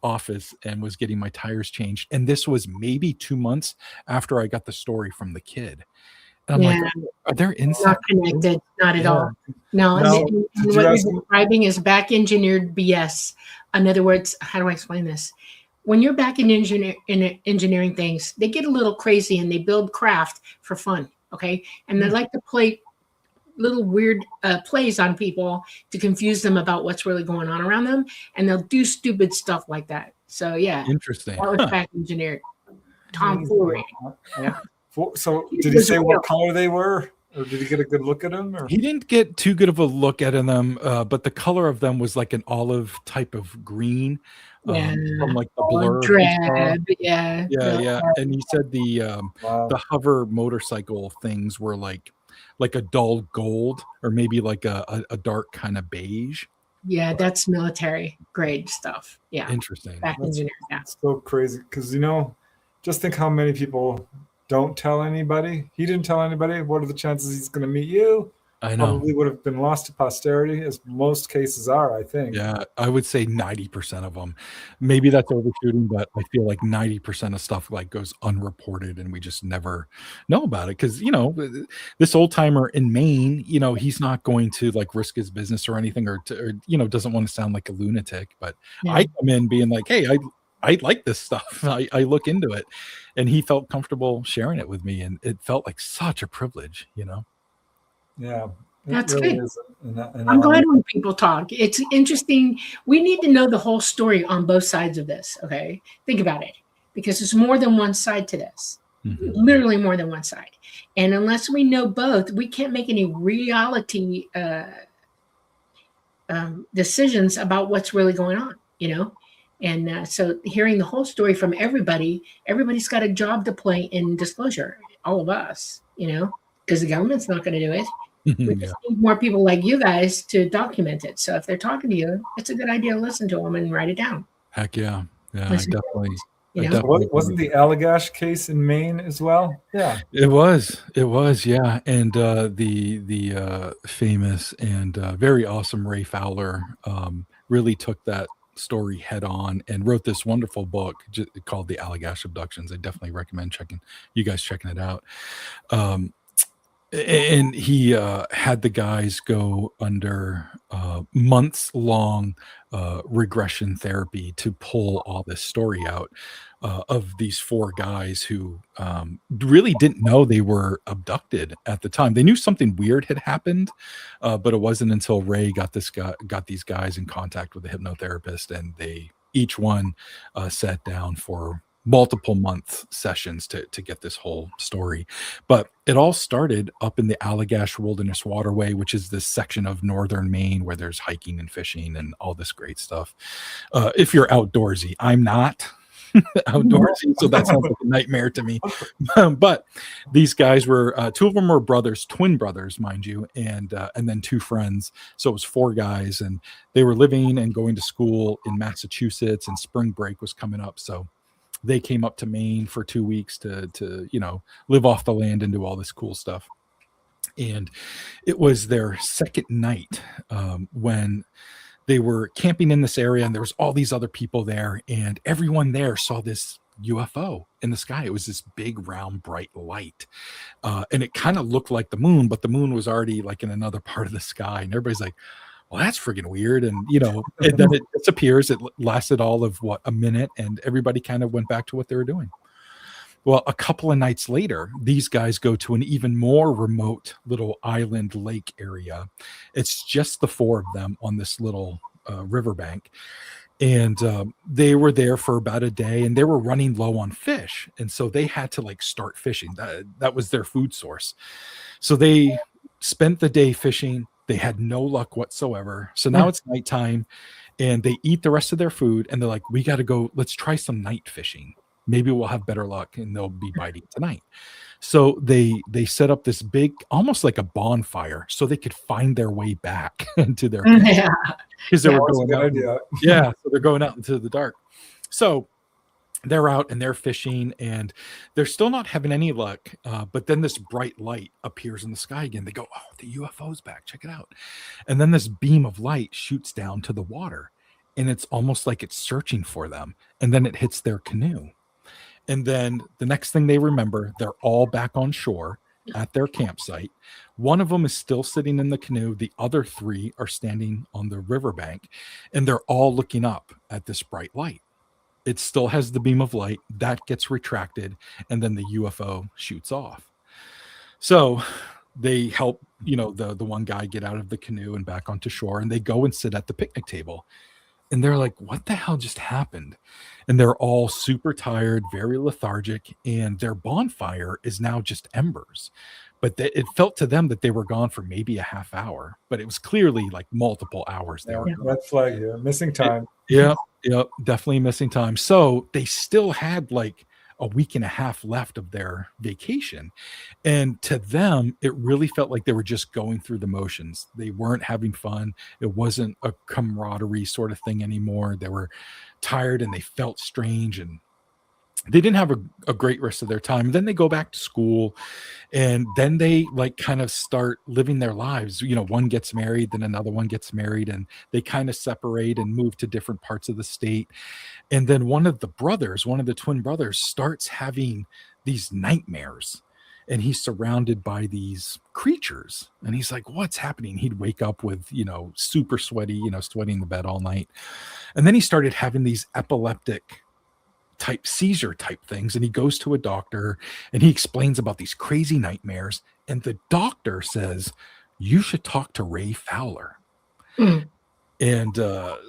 office and was getting my tires changed. And this was maybe 2 months after I got the story from the kid. And I'm like, are there insects? Not connected, not at all. No, and what you're describing is back engineered BS. In other words, how do I explain this? When you're back in engineering things, they get a little crazy and they build craft for fun. Okay. And they like to play little weird plays on people to confuse them about what's really going on around them. And they'll do stupid stuff like that. So yeah. Interesting. That was back engineered. Tomfoolery. Yeah. So did he say what color they were? Or did he get a good look at them? Or? He didn't get too good of a look at them, but the color of them was like an olive type of green. From like the blur. Drab, yeah. And he said the hover motorcycle things were like a dull gold, or maybe like a dark kind of beige. Yeah, that's military grade stuff. Yeah. Interesting. Back engineering. Yeah. It's so crazy because just think how many people don't tell anybody. He didn't tell anybody. What are the chances he's going to meet you? I know. Probably would have been lost to posterity, as most cases are, I think. Yeah, I would say 90% of them. Maybe that's overshooting, but I feel like 90% of stuff like goes unreported and we just never know about it. Because, this old timer in Maine, he's not going to like risk his business or anything, or doesn't want to sound like a lunatic. But I come in being like, hey, I like this stuff. I look into it. And he felt comfortable sharing it with me. And it felt like such a privilege, Yeah. That's really good. I'm glad when people talk. It's interesting. We need to know the whole story on both sides of this. Okay. Think about it, because there's more than one side to this. Mm-hmm. Literally more than one side. And unless we know both, we can't make any reality decisions about what's really going on, And so hearing the whole story from everybody's got a job to play in disclosure. All of us, because the government's not going to do it. We just need more people like you guys to document it. So if they're talking to you, it's a good idea to listen to them and write it down. Heck yeah. Yeah, definitely. Wasn't the Allagash case in Maine as well? Yeah. It was, yeah. And the famous and very awesome Ray Fowler really took that story head on and wrote this wonderful book called The Allagash Abductions. I definitely recommend you guys checking it out. And he had the guys go under months long regression therapy to pull all this story out of these four guys who really didn't know they were abducted at the time. They knew something weird had happened, but it wasn't until Ray got these guys in contact with a hypnotherapist, and they each one sat down for multiple month sessions to get this whole story. But it all started up in the Allagash Wilderness Waterway, which is this section of northern Maine where there's hiking and fishing and all this great stuff. If you're outdoorsy, I'm not outdoorsy, so that sounds like a nightmare to me. But these guys were two of them were brothers, twin brothers, mind you, and then two friends. So it was four guys, and they were living and going to school in Massachusetts, and spring break was coming up, so they came up to Maine for 2 weeks to live off the land and do all this cool stuff. And it was their second night when they were camping in this area, and there was all these other people there, and everyone there saw this UFO in the sky. It was this big, round, bright light, and it kind of looked like the moon, but the moon was already like in another part of the sky, and everybody's like, well, that's friggin' weird. And, and then it disappears. It lasted all of a minute, and everybody kind of went back to what they were doing. Well, a couple of nights later, these guys go to an even more remote little island lake area. It's just the four of them on this little riverbank. And they were there for about a day, and they were running low on fish. And so they had to start fishing. That was their food source. So they spent the day fishing. They had no luck whatsoever. So now it's nighttime, and they eat the rest of their food, and they're like, we got to go. Let's try some night fishing. Maybe we'll have better luck, and they'll be biting tonight. So they set up this big, almost like a bonfire, so they could find their way back into their camp. Yeah. Because they were That was a going good out. idea. Yeah, so they're going out into the dark. So they're out and they're fishing, and they're still not having any luck. But then this bright light appears in the sky again. They go, oh, the UFO's back. Check it out. And then this beam of light shoots down to the water, and it's almost like it's searching for them. And then it hits their canoe. And then the next thing they remember, they're all back on shore at their campsite. One of them is still sitting in the canoe. The other three are standing on the riverbank, and they're all looking up at this bright light. It still has the beam of light that gets retracted, and then the UFO shoots off. So they help, the one guy get out of the canoe and back onto shore, and they go and sit at the picnic table. And they're like, what the hell just happened? And they're all super tired, very lethargic, and their bonfire is now just embers. But it felt to them that they were gone for maybe a half hour, but it was clearly like multiple hours. They were gone. Red flag here. Missing time. Yeah, definitely missing time. So they still had like a week and a half left of their vacation. And to them, it really felt like they were just going through the motions. They weren't having fun. It wasn't a camaraderie sort of thing anymore. They were tired and they felt strange, and they didn't have a great rest of their time. Then they go back to school, and then they kind of start living their lives. One gets married, then another one gets married, and they kind of separate and move to different parts of the state. And then one of the twin brothers starts having these nightmares, and he's surrounded by these creatures, and he's like, what's happening? He'd wake up with, super sweaty, sweating in the bed all night. And then he started having these epileptic type seizure type things, and he goes to a doctor, and he explains about these crazy nightmares, and the doctor says, you should talk to Ray Fowler. And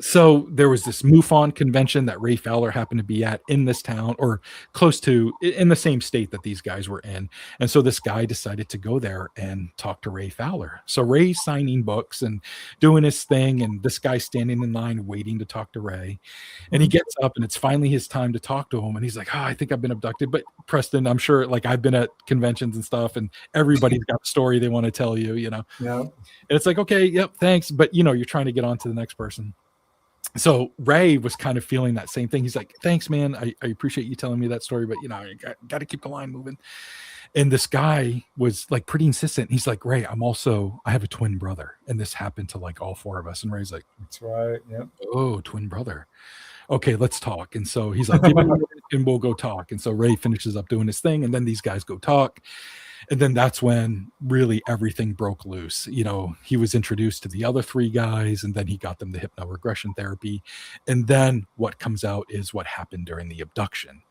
so there was this MUFON convention that Ray Fowler happened to be at in this town, or close to, in the same state that these guys were in. And so this guy decided to go there and talk to Ray Fowler. So Ray's signing books and doing his thing, and this guy's standing in line waiting to talk to Ray. And he gets up, and it's finally his time to talk to him. And he's like, I think I've been abducted. But Preston, I'm sure, I've been at conventions and stuff, and everybody's got a story they want to tell you, Yeah. And it's like, okay, yep, thanks. But, you're trying to get on to the next person. So Ray was kind of feeling that same thing. He's like, thanks, man. I appreciate you telling me that story, but I got to keep the line moving. And this guy was pretty insistent. He's like, Ray, I have a twin brother, and this happened to all four of us. And Ray's like, That's right. Yep. Oh, twin brother. Okay, let's talk. And so he's like, give me a minute and we'll go talk. And so Ray finishes up doing his thing, and then these guys go talk. And then that's when really everything broke loose. He was introduced to the other three guys, and then he got them the hypnoregression therapy. And then what comes out is what happened during the abduction.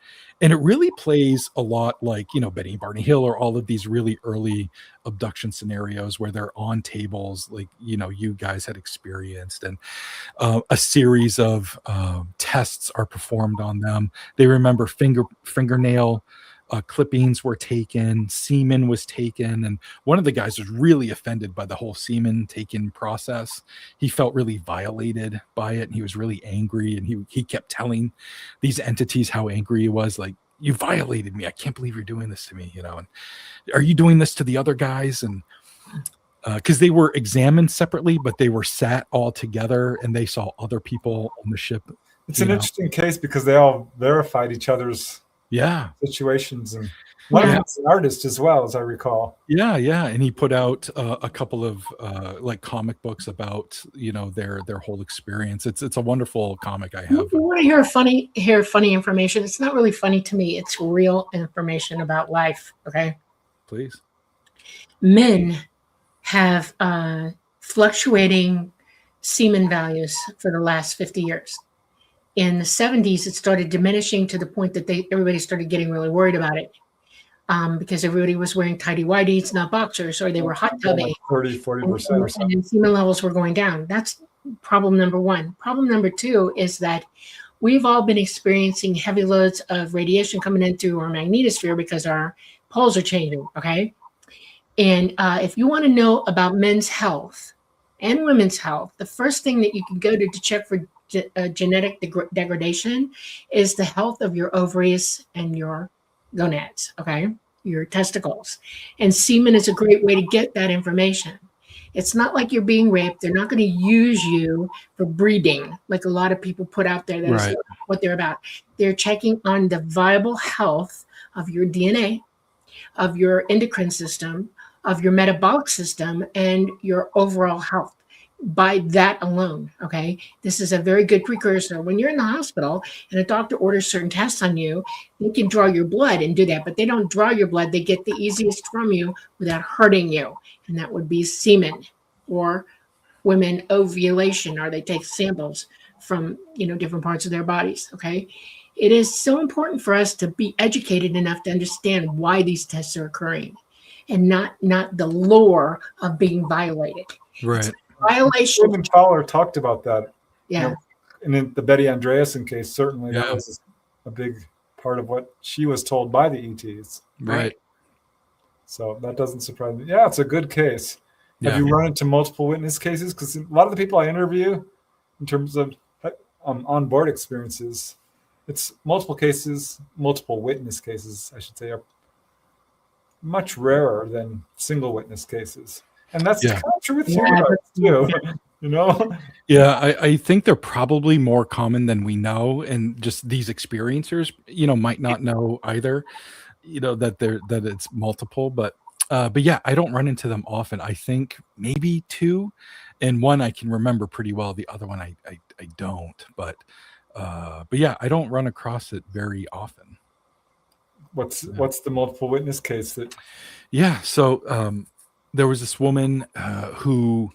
And it really plays a lot like, Betty Barney Hill, or all of these really early abduction scenarios where they're on tables like, you guys had experienced, and a series of tests are performed on them. They remember fingernail clippings were taken, semen was taken, and one of the guys was really offended by the whole semen taken process. He felt really violated by it, and he was really angry, and he kept telling these entities how angry he was, like, you violated me, I can't believe you're doing this to me, and are you doing this to the other guys? And because they were examined separately, but they were sat all together, and they saw other people on the ship. It's an interesting case because they all verified each other's situations, and one of them's an artist as well, as I recall. Yeah, and he put out a couple of like comic books about their whole experience. It's a wonderful comic. I have. You want to hear funny information? It's not really funny to me. It's real information about life. Okay, please. Men have fluctuating semen values for the last 50 years. In the 70s, it started diminishing to the point that everybody started getting really worried about it because everybody was wearing tighty-whities, not boxers, or they were hot tubby. 40% or something. And then semen levels were going down. That's problem number one. Problem number two is that we've all been experiencing heavy loads of radiation coming in through our magnetosphere because our poles are changing, okay? And if you want to know about men's health and women's health, the first thing that you can go to check for genetic degradation is the health of your ovaries and your gonads, okay? Your testicles. And semen is a great way to get that information. It's not like you're being raped. They're not going to use you for breeding, like a lot of people put out there. That's what they're about. They're checking on the viable health of your DNA, of your endocrine system, of your metabolic system, and your overall health. By that alone, okay? This is a very good precursor. When you're in the hospital and a doctor orders certain tests on you, they can draw your blood and do that, but they don't draw your blood. They get the easiest from you without hurting you, and that would be semen, or women ovulation, or they take samples from different parts of their bodies, okay? It is so important for us to be educated enough to understand why these tests are occurring, and not the lure of being violated. Right. Violation. William Fowler talked about that. Yeah. And in the Betty Andreasen case, certainly that was a big part of what she was told by the ETs. Right. So that doesn't surprise me. Yeah, it's a good case. Yeah. Have you run into multiple witness cases? Because a lot of the people I interview, in terms of on-board experiences, it's multiple witness cases, I should say, are much rarer than single witness cases. And that's kind of true with humanoids too, Yeah, I think they're probably more common than we know, and just these experiencers, might not know either, that it's multiple, but yeah, I don't run into them often. I think maybe two, and one I can remember pretty well. The other one I don't, but yeah, I don't run across it very often. What's the multiple witness case that? Yeah, so there was this woman who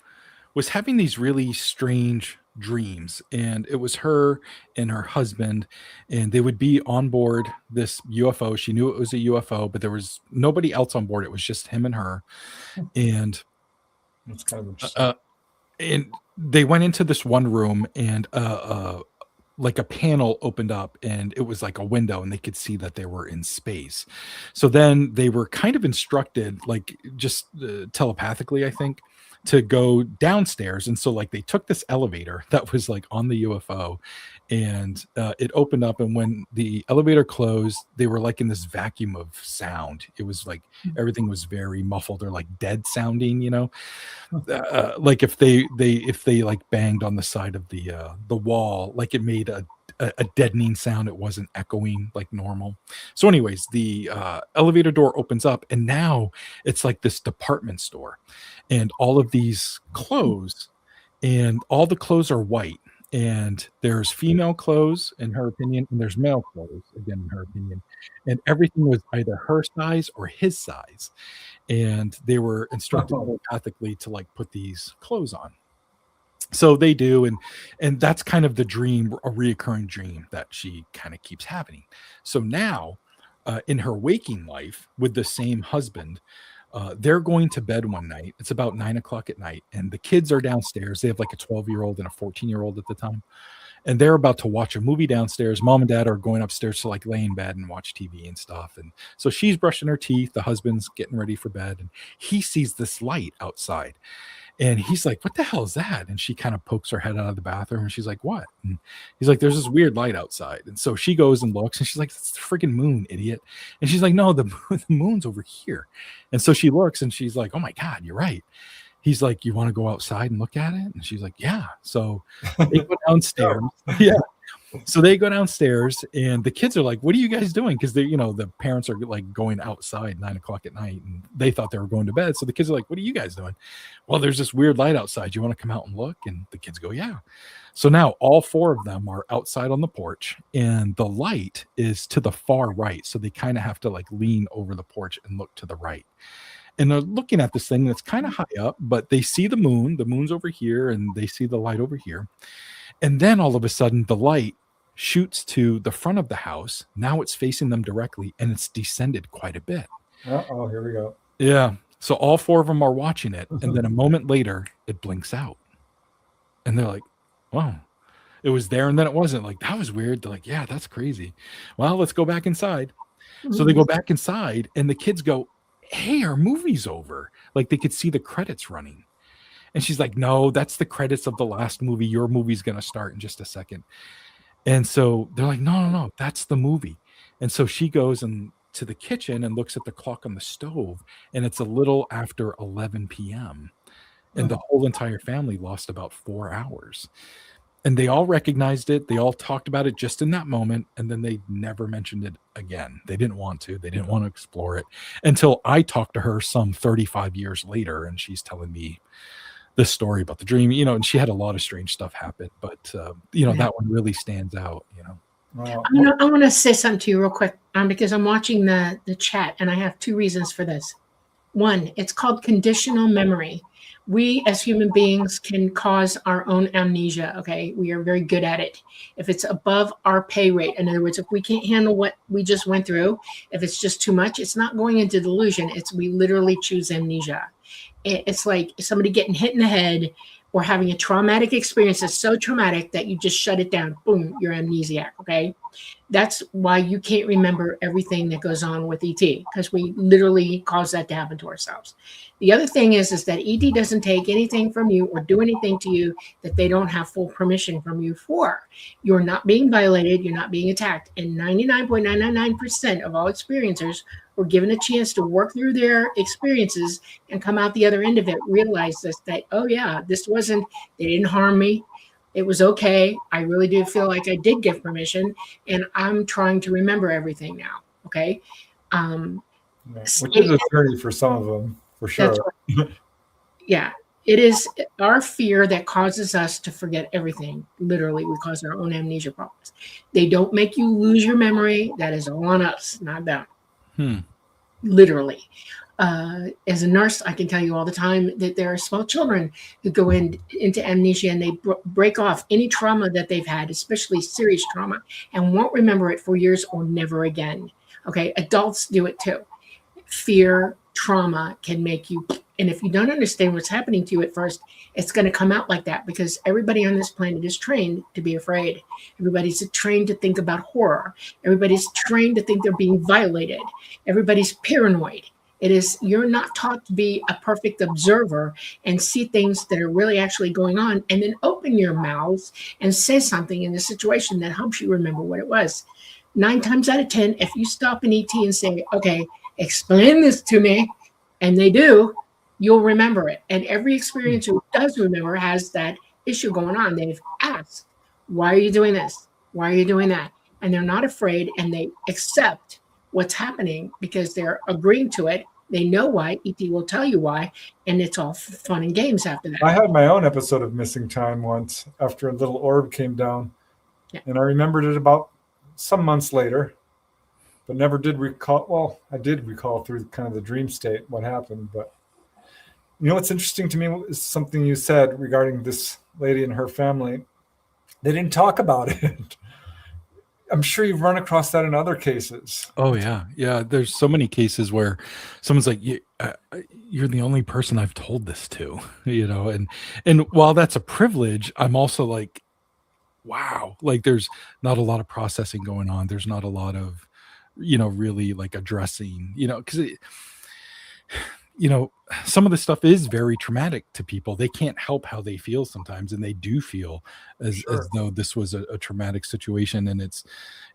was having these really strange dreams, and it was her and her husband, and they would be on board this UFO. She knew it was a UFO, but there was nobody else on board. It was just him and her, and that's kind of interesting. And they went into this one room, and like a panel opened up, and it was like a window, and they could see that they were in space. So then they were kind of instructed, like just telepathically, I think, to go downstairs. And so like they took this elevator that was like on the UFO, and it opened up, and when the elevator closed, they were like in this vacuum of sound. It was like everything was very muffled, or like dead sounding, like if they like banged on the side of the wall, like it made a deadening sound. It wasn't echoing like normal. So anyways, the elevator door opens up, and now it's like this department store, and all of these clothes, and all the clothes are white, And there's female clothes, in her opinion, and there's male clothes, again, in her opinion. And everything was either her size or his size. And they were instructed telepathically to like put these clothes on. So they do, and that's kind of the dream, a reoccurring dream that she kind of keeps having. So now, in her waking life with the same husband, they're going to bed one night. It's about 9 o'clock at night, and the kids are downstairs. They have like a 12-year-old and a 14-year-old at the time, and they're about to watch a movie downstairs. Mom and dad are going upstairs to like lay in bed and watch TV and stuff. And so she's brushing her teeth. The husband's getting ready for bed, and he sees this light outside. And he's like, what the hell is that? And she kind of pokes her head out of the bathroom, and she's like, what? And he's like, there's this weird light outside. And so she goes and looks, and she's like, it's the freaking moon, idiot. And she's like, no, the moon's over here. And so she looks, and she's like, oh my God, you're right. He's like, you want to go outside and look at it? And she's like, yeah. So they go downstairs. Yeah. So they go downstairs, and the kids are like, what are you guys doing? Because they, the parents are like going outside 9 o'clock at night, and they thought they were going to bed. So the kids are like, what are you guys doing? Well, there's this weird light outside. You want to come out and look? And the kids go, yeah. So now all four of them are outside on the porch, and the light is to the far right. So they kind of have to like lean over the porch and look to the right. And they're looking at this thing that's kind of high up, but they see the moon. The moon's over here, and they see the light over here. And then all of a sudden, the light shoots to the front of the house. Now it's facing them directly, and it's descended quite a bit. Oh, here we go. Yeah. So all four of them are watching it. And then a moment later, it blinks out. And they're like, wow, it was there. And then it wasn't. Like, that was weird. They're like, yeah, that's crazy. Well, let's go back inside. So they go back inside, and the kids go, hey, our movie's over. Like, they could see the credits running. And she's like, no, that's the credits of the last movie. Your movie's going to start in just a second. And so they're like, no, that's the movie. And so she goes to the kitchen and looks at the clock on the stove, and it's a little after 11 p.m. And the whole entire family lost about 4 hours. And they all recognized it. They all talked about it just in that moment. And then they never mentioned it again. They didn't want to. They didn't want to explore it until I talked to her some 35 years later, and she's telling me this story about the dream, and she had a lot of strange stuff happen, but that one really stands out. Wow. I want to say something to you real quick, because I'm watching the chat, and I have two reasons for this. One, it's called conditional memory. We as human beings can cause our own amnesia. Okay, we are very good at it. If it's above our pay rate, in other words, if we can't handle what we just went through, if it's just too much, it's not going into delusion. We literally choose amnesia. It's like somebody getting hit in the head or having a traumatic experience that's so traumatic that you just shut it down. Boom, you're amnesiac. Okay. That's why you can't remember everything that goes on with ET, because we literally cause that to happen to ourselves. The other thing is that ET doesn't take anything from you or do anything to you that they don't have full permission from you for. You're not being violated. You're not being attacked. And 99.999% of all experiencers were given a chance to work through their experiences and come out the other end of it, realize that, oh yeah, they didn't harm me. It was okay. I really do feel like I did give permission, and I'm trying to remember everything now. Okay. Which is a journey for some of them, for sure. Right. Yeah. It is our fear that causes us to forget everything. Literally, we cause our own amnesia problems. They don't make you lose your memory. That is all on us, not them. Literally. As a nurse, I can tell you all the time that there are small children who go into amnesia, and they break off any trauma that they've had, especially serious trauma, and won't remember it for years or never again. Okay, adults do it too. Fear, trauma can make you, and if you don't understand what's happening to you at first, it's going to come out like that, because everybody on this planet is trained to be afraid. Everybody's trained to think about horror. Everybody's trained to think they're being violated. Everybody's paranoid. You're not taught to be a perfect observer and see things that are really actually going on, and then open your mouths and say something in the situation that helps you remember what it was. 9 times out of 10, if you stop an ET and say, okay, explain this to me, and they do, you'll remember it. And every experiencer who does remember has that issue going on. They've asked, why are you doing this? Why are you doing that? And they're not afraid, and they accept what's happening because they're agreeing to it They know why. ET will tell you why, and it's all fun and games after that. I had my own episode of missing time once after a little orb came down. Yeah. And I remembered it about some months later, but never did recall. Well, I did recall through kind of the dream state what happened. But you know what's interesting to me is something you said regarding this lady and her family. They didn't talk about it. I'm sure you've run across that in other cases. Oh yeah, yeah. There's so many cases where someone's like, "You're the only person I've told this to," you know. And while that's a privilege, I'm also like, wow, like there's not a lot of processing going on. There's not a lot of, really like addressing, because some of the stuff is very traumatic to people. They can't help how they feel sometimes, and they do feel as though this was a traumatic situation, and it's,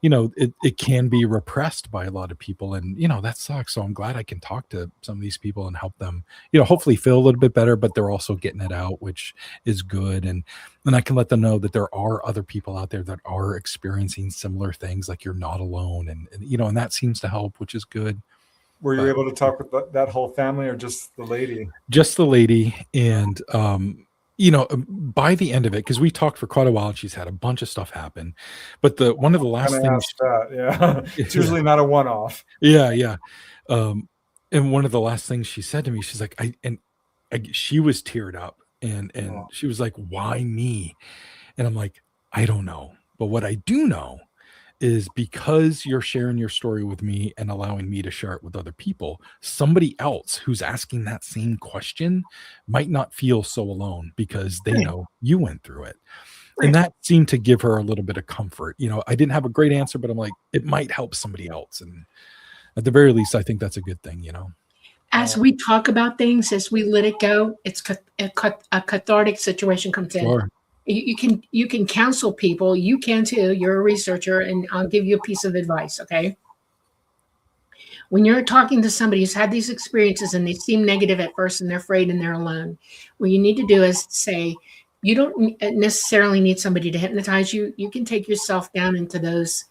it can be repressed by a lot of people, and that sucks. So I'm glad I can talk to some of these people and help them, hopefully feel a little bit better, but they're also getting it out, which is good. And I can let them know that there are other people out there that are experiencing similar things, like you're not alone, and and that seems to help, which is good. Were you able to talk with that whole family or just the lady? Just the lady. And, by the end of it, because we talked for quite a while, and she's had a bunch of stuff happen. But one of the last things. It's usually not a one-off. Yeah. And one of the last things she said to me, she's like, she was teared up and she was like, why me? And I'm like, I don't know. But what I do know is because you're sharing your story with me and allowing me to share it with other people, somebody else who's asking that same question might not feel so alone because they know you went through it. Right. And that seemed to give her a little bit of comfort. I didn't have a great answer, but I'm like, it might help somebody else. And at the very least, I think that's a good thing, As we talk about things, as we let it go, it's a cathartic situation comes in. Sure. You can counsel people. You can too. You're a researcher, and I'll give you a piece of advice. Okay. When you're talking to somebody who's had these experiences and they seem negative at first and they're afraid and they're alone, what you need to do is say, you don't necessarily need somebody to hypnotize you. You can take yourself down into those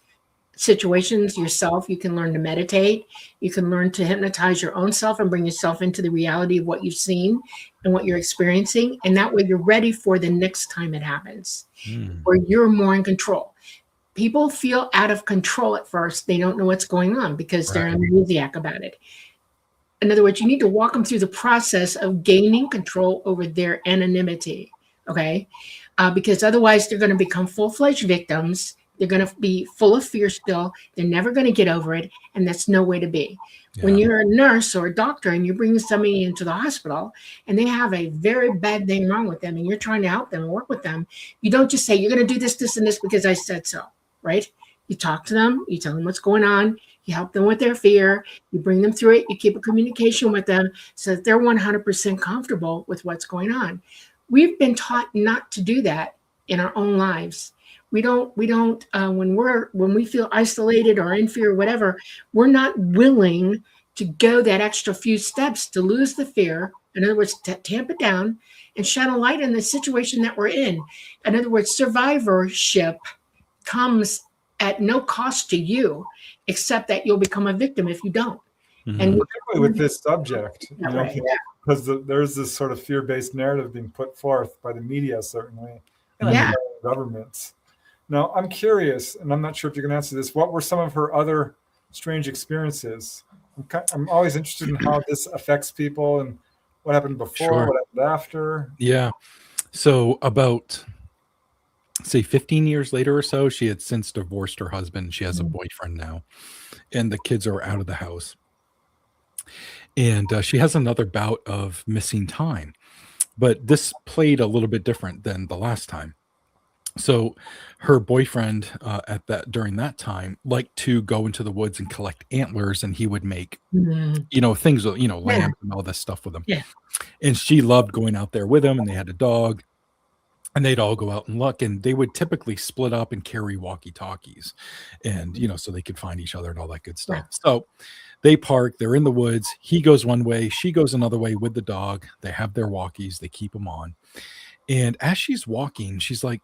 situations yourself. You can learn to meditate. You can learn to hypnotize your own self and bring yourself into the reality of what you've seen and what you're experiencing. And that way you're ready for the next time it happens, or you're more in control. People feel out of control at first. They don't know what's going on because they're amnesiac about it. In other words, you need to walk them through the process of gaining control over their anonymity. Okay. Because otherwise they're going to become full-fledged victims. They're going to be full of fear still. They're never going to get over it. And that's no way to be. Yeah. When you're a nurse or a doctor and you're bringing somebody into the hospital and they have a very bad thing wrong with them and you're trying to help them and work with them, you don't just say, you're going to do this, this, and this because I said so, right? You talk to them. You tell them what's going on. You help them with their fear. You bring them through it. You keep a communication with them so that they're 100% comfortable with what's going on. We've been taught not to do that in our own lives. We don't when we feel isolated or in fear or whatever, we're not willing to go that extra few steps to lose the fear. In other words, to tamp it down and shine a light in the situation that we're in. In other words, survivorship comes at no cost to you, except that you'll become a victim if you don't. Mm-hmm. And particularly with this subject, because there's this sort of fear-based narrative being put forth by the media, certainly, and by governments. Now, I'm curious, and I'm not sure if you can answer this. What were some of her other strange experiences? I'm always interested in how this affects people and what happened before, what happened after. Yeah. So about, say, 15 years later or so, she had since divorced her husband. She has a boyfriend now, and the kids are out of the house. And she has another bout of missing time. But this played a little bit different than the last time. So her boyfriend during that time liked to go into the woods and collect antlers, and he would make, things, lamb and all this stuff with them. Yeah. And she loved going out there with him, and they had a dog, and they'd all go out and look, and they would typically split up and carry walkie-talkies and, so they could find each other and all that good stuff. Yeah. So they park, they're in the woods. He goes one way, she goes another way with the dog. They have their walkies, they keep them on. And as she's walking, she's like,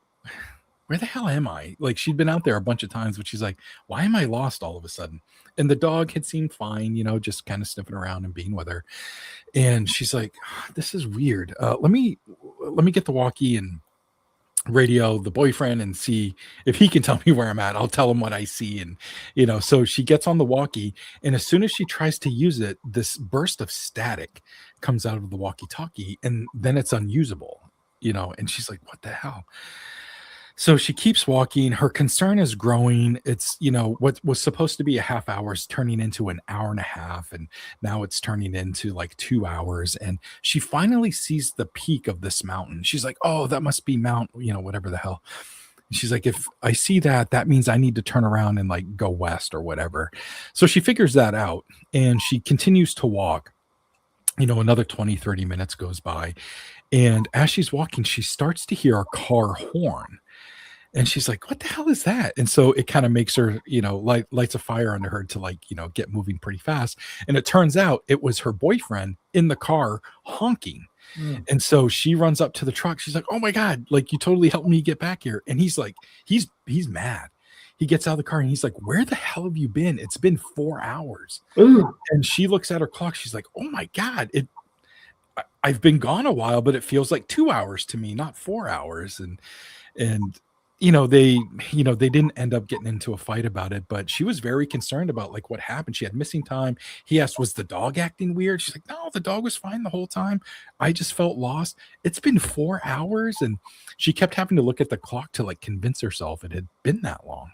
where the hell am I? Like, she'd been out there a bunch of times, but she's like, why am I lost all of a sudden? And the dog had seemed fine, just kind of sniffing around and being with her. And she's like, this is weird. Let me get the walkie and radio the boyfriend and see if he can tell me where I'm at. I'll tell him what I see. And, so she gets on the walkie, and as soon as she tries to use it, this burst of static comes out of the walkie-talkie, and then it's unusable, and she's like, what the hell? So she keeps walking. Her concern is growing. It's, what was supposed to be a half hour is turning into an hour and a half. And now it's turning into like 2 hours. And she finally sees the peak of this mountain. She's like, oh, that must be Mount, whatever the hell. And she's like, if I see that, that means I need to turn around and like go west or whatever. So she figures that out, and she continues to walk. Another 20, 30 minutes goes by. And as she's walking, she starts to hear a car horn. And she's like, what the hell is that? And so it kind of makes her, lights a fire under her to like, get moving pretty fast. And it turns out it was her boyfriend in the car honking. And so she runs up to the truck. She's like, oh my God, like, you totally helped me get back here. And he's like, he's mad. He gets out of the car and he's like, where the hell have you been? It's been 4 hours. Ooh. And she looks at her clock. She's like, oh my God, I've been gone a while, but it feels like 2 hours to me, not 4 hours. And they didn't end up getting into a fight about it, but she was very concerned about like what happened. She had missing time. He asked, was the dog acting weird? She's like, no, the dog was fine the whole time. I just felt lost. It's been 4 hours. And she kept having to look at the clock to like convince herself it had been that long.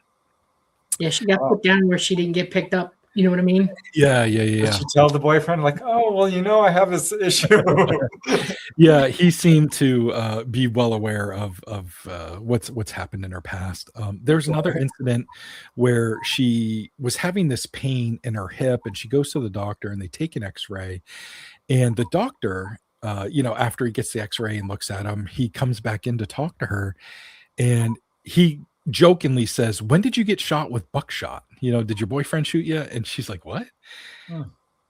Yeah. She got put down where she didn't get picked up. You know what I mean? Yeah. Did she tell the boyfriend like, oh, well, I have this issue? Yeah, he seemed to be well aware of what's happened in her past. There's another incident where she was having this pain in her hip, and she goes to the doctor, and they take an X-ray, and the doctor, after he gets the X-ray and looks at him, he comes back in to talk to her, and he jokingly says, when did you get shot with buckshot? Did your boyfriend shoot you? And she's like, what?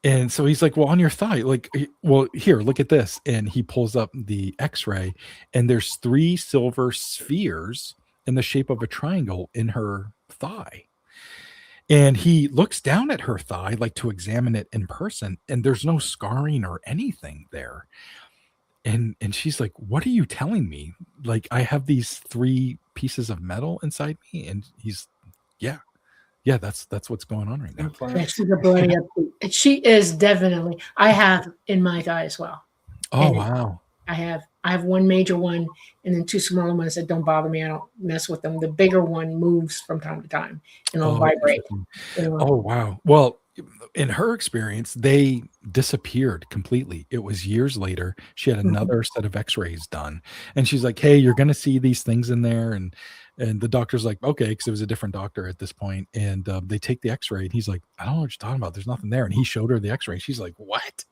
And so he's like, well, on your thigh, like, well, here, look at this. And he pulls up the X-ray, and there's 3 silver spheres in the shape of a triangle in her thigh. And he looks down at her thigh, like to examine it in person, and there's no scarring or anything there. And she's like, what are you telling me? Like, I have these 3 pieces of metal inside me. And he's, yeah, that's what's going on right now. Yeah, she is definitely, I have in my thigh as well. Oh, wow. I have one major one, and then 2 smaller ones that don't bother me. I don't mess with them. The bigger one moves from time to time and it'll vibrate. Oh, wow. Well, in her experience, they disappeared completely. It was years later. She had another set of X-rays done, and she's like, hey, you're going to see these things in there. And the doctor's like, okay, because it was a different doctor at this point. And they take the X-ray, and he's like, I don't know what you're talking about. There's nothing there. And he showed her the X-ray. She's like, what?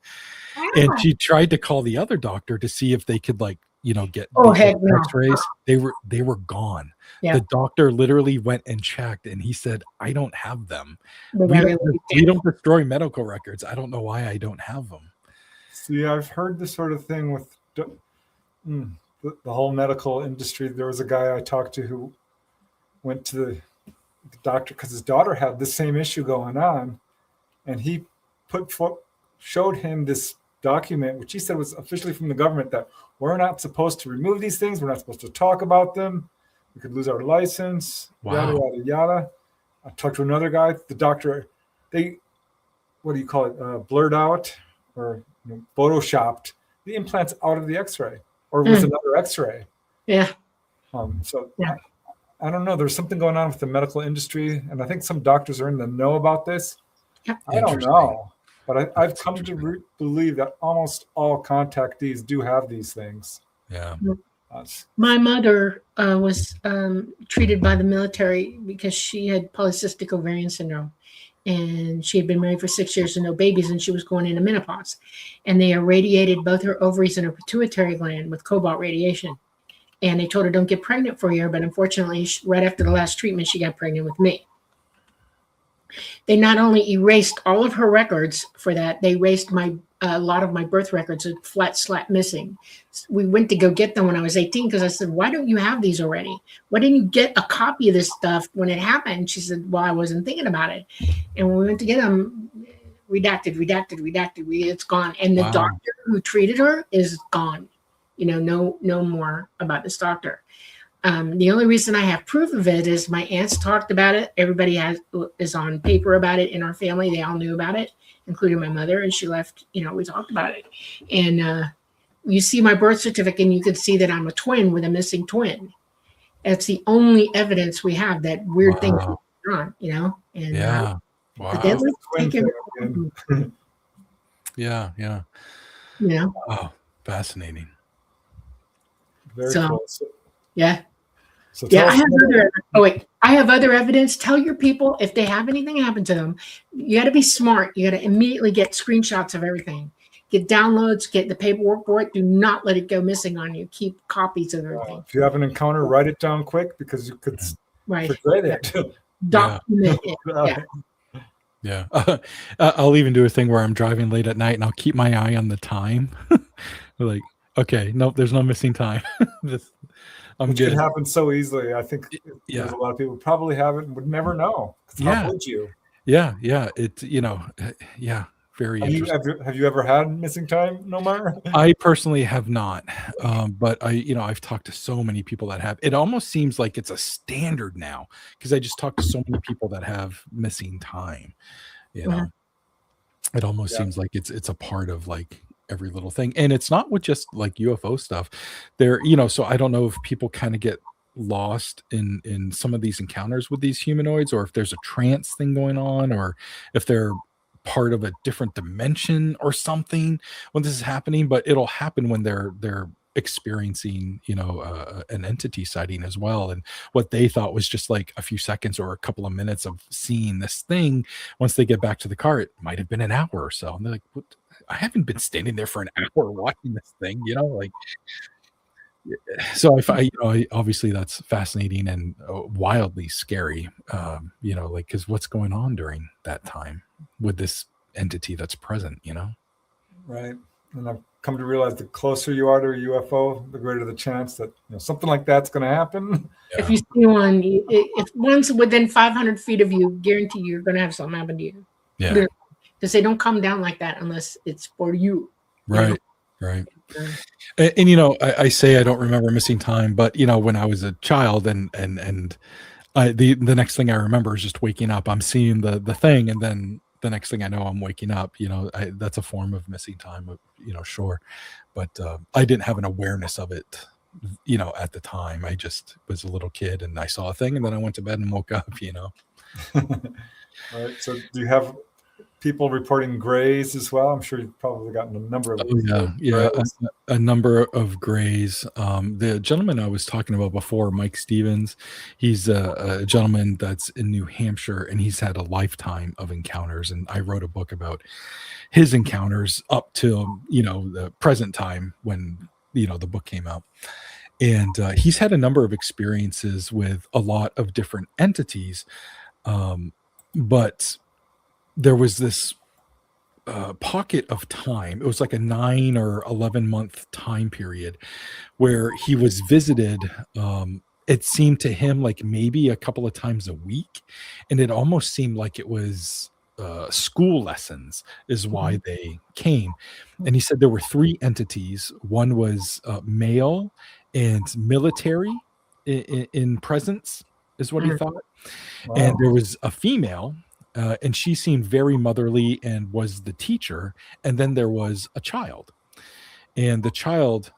And she tried to call the other doctor to see if they could like, get X-rays. They were gone. Yeah. The doctor literally went and checked, and he said, I don't have them. We don't destroy medical records. I don't know why I don't have them. See, I've heard this sort of thing with the whole medical industry. There was a guy I talked to who went to the doctor because his daughter had the same issue going on, and he showed him this document, which he said was officially from the government, that we're not supposed to remove these things. We're not supposed to talk about them. We could lose our license. Wow. Yada, yada, yada. I talked to another guy. The doctor, what do you call it? Blurred out or photoshopped the implants out of the X-ray, or with another X-ray. Yeah. I don't know. There's something going on with the medical industry, and I think some doctors are in the know about this. I don't know. But I've come to believe that almost all contactees do have these things. Yeah. My mother was treated by the military because she had polycystic ovarian syndrome. And she had been married for 6 years and no babies, and she was going into menopause. And they irradiated both her ovaries and her pituitary gland with cobalt radiation. And they told her, don't get pregnant for a year. But unfortunately, right after the last treatment, she got pregnant with me. They not only erased all of her records for that, they erased a lot of my birth records, flat slap missing. We went to go get them when I was 18 because I said, why don't you have these already? Why didn't you get a copy of this stuff when it happened? She said, well, I wasn't thinking about it. And when we went to get them, redacted, it's gone. And the doctor who treated her is gone. No more about this doctor. The only reason I have proof of it is my aunts talked about it. Everybody is on paper about it in our family. They all knew about it, including my mother, and she left. We talked about it. And you see my birth certificate, and you can see that I'm a twin with a missing twin. That's the only evidence we have that weird things are on. And wow. But then let's take it. Yeah. Oh, fascinating. Very cool. Yeah. So I have other evidence. Tell your people if they have anything happen to them, you got to be smart. You got to immediately get screenshots of everything. Get downloads, get the paperwork for it. Do not let it go missing on you. Keep copies of everything. If you have an encounter, write it down quick because you could forget it. Document it. Yeah. I'll even do a thing where I'm driving late at night and I'll keep my eye on the time. Like, okay, nope, there's no missing time. Which could happen so easily. I think there's a lot of people probably haven't and would never know. How would you? Yeah. It's very interesting. Have you ever had missing time, Nomar? I personally have not, but I've talked to so many people that have. It almost seems like it's a standard now because I just talked to so many people that have missing time. It almost seems like it's a part of like every little thing, and it's not with just like UFO stuff. There, so I don't know if people kind of get lost in some of these encounters with these humanoids, or if there's a trance thing going on, or if they're part of a different dimension or something when this is happening. But it'll happen when they're experiencing an entity sighting as well, and what they thought was just like a few seconds or a couple of minutes of seeing this thing, once they get back to the car it might have been an hour or so, and they're like, what? I haven't been standing there for an hour watching this thing, so obviously that's fascinating and wildly scary, because what's going on during that time with this entity that's present, Right. And I've come to realize the closer you are to a UFO, the greater the chance that something like that's going to happen. Yeah. If you see one, if one's within 500 feet of you, guarantee you're going to have something happen to you. Yeah. Because they don't come down like that unless it's for you. Right. And I say I don't remember missing time, but when I was a child and the next thing I remember is just waking up. I'm seeing the thing, and then the next thing I know, I'm waking up. That's a form of missing time. Sure, but I didn't have an awareness of it. At the time, I just was a little kid and I saw a thing, and then I went to bed and woke up. All right. So do you have people reporting grays as well? I'm sure you've probably gotten a number of a number of grays. The gentleman I was talking about before, Mike Stevens, he's a gentleman that's in New Hampshire, and he's had a lifetime of encounters, and I wrote a book about his encounters up till the present time when the book came out. And he's had a number of experiences with a lot of different entities, but there was this pocket of time. It was like a 9 or 11 month time period where he was visited. It seemed to him like maybe a couple of times a week, and it almost seemed like it was school lessons is why they came. And he said there were 3 entities. One was male and military in presence is what he thought. Wow. And there was a female, and she seemed very motherly and was the teacher. And then there was a child, and the child,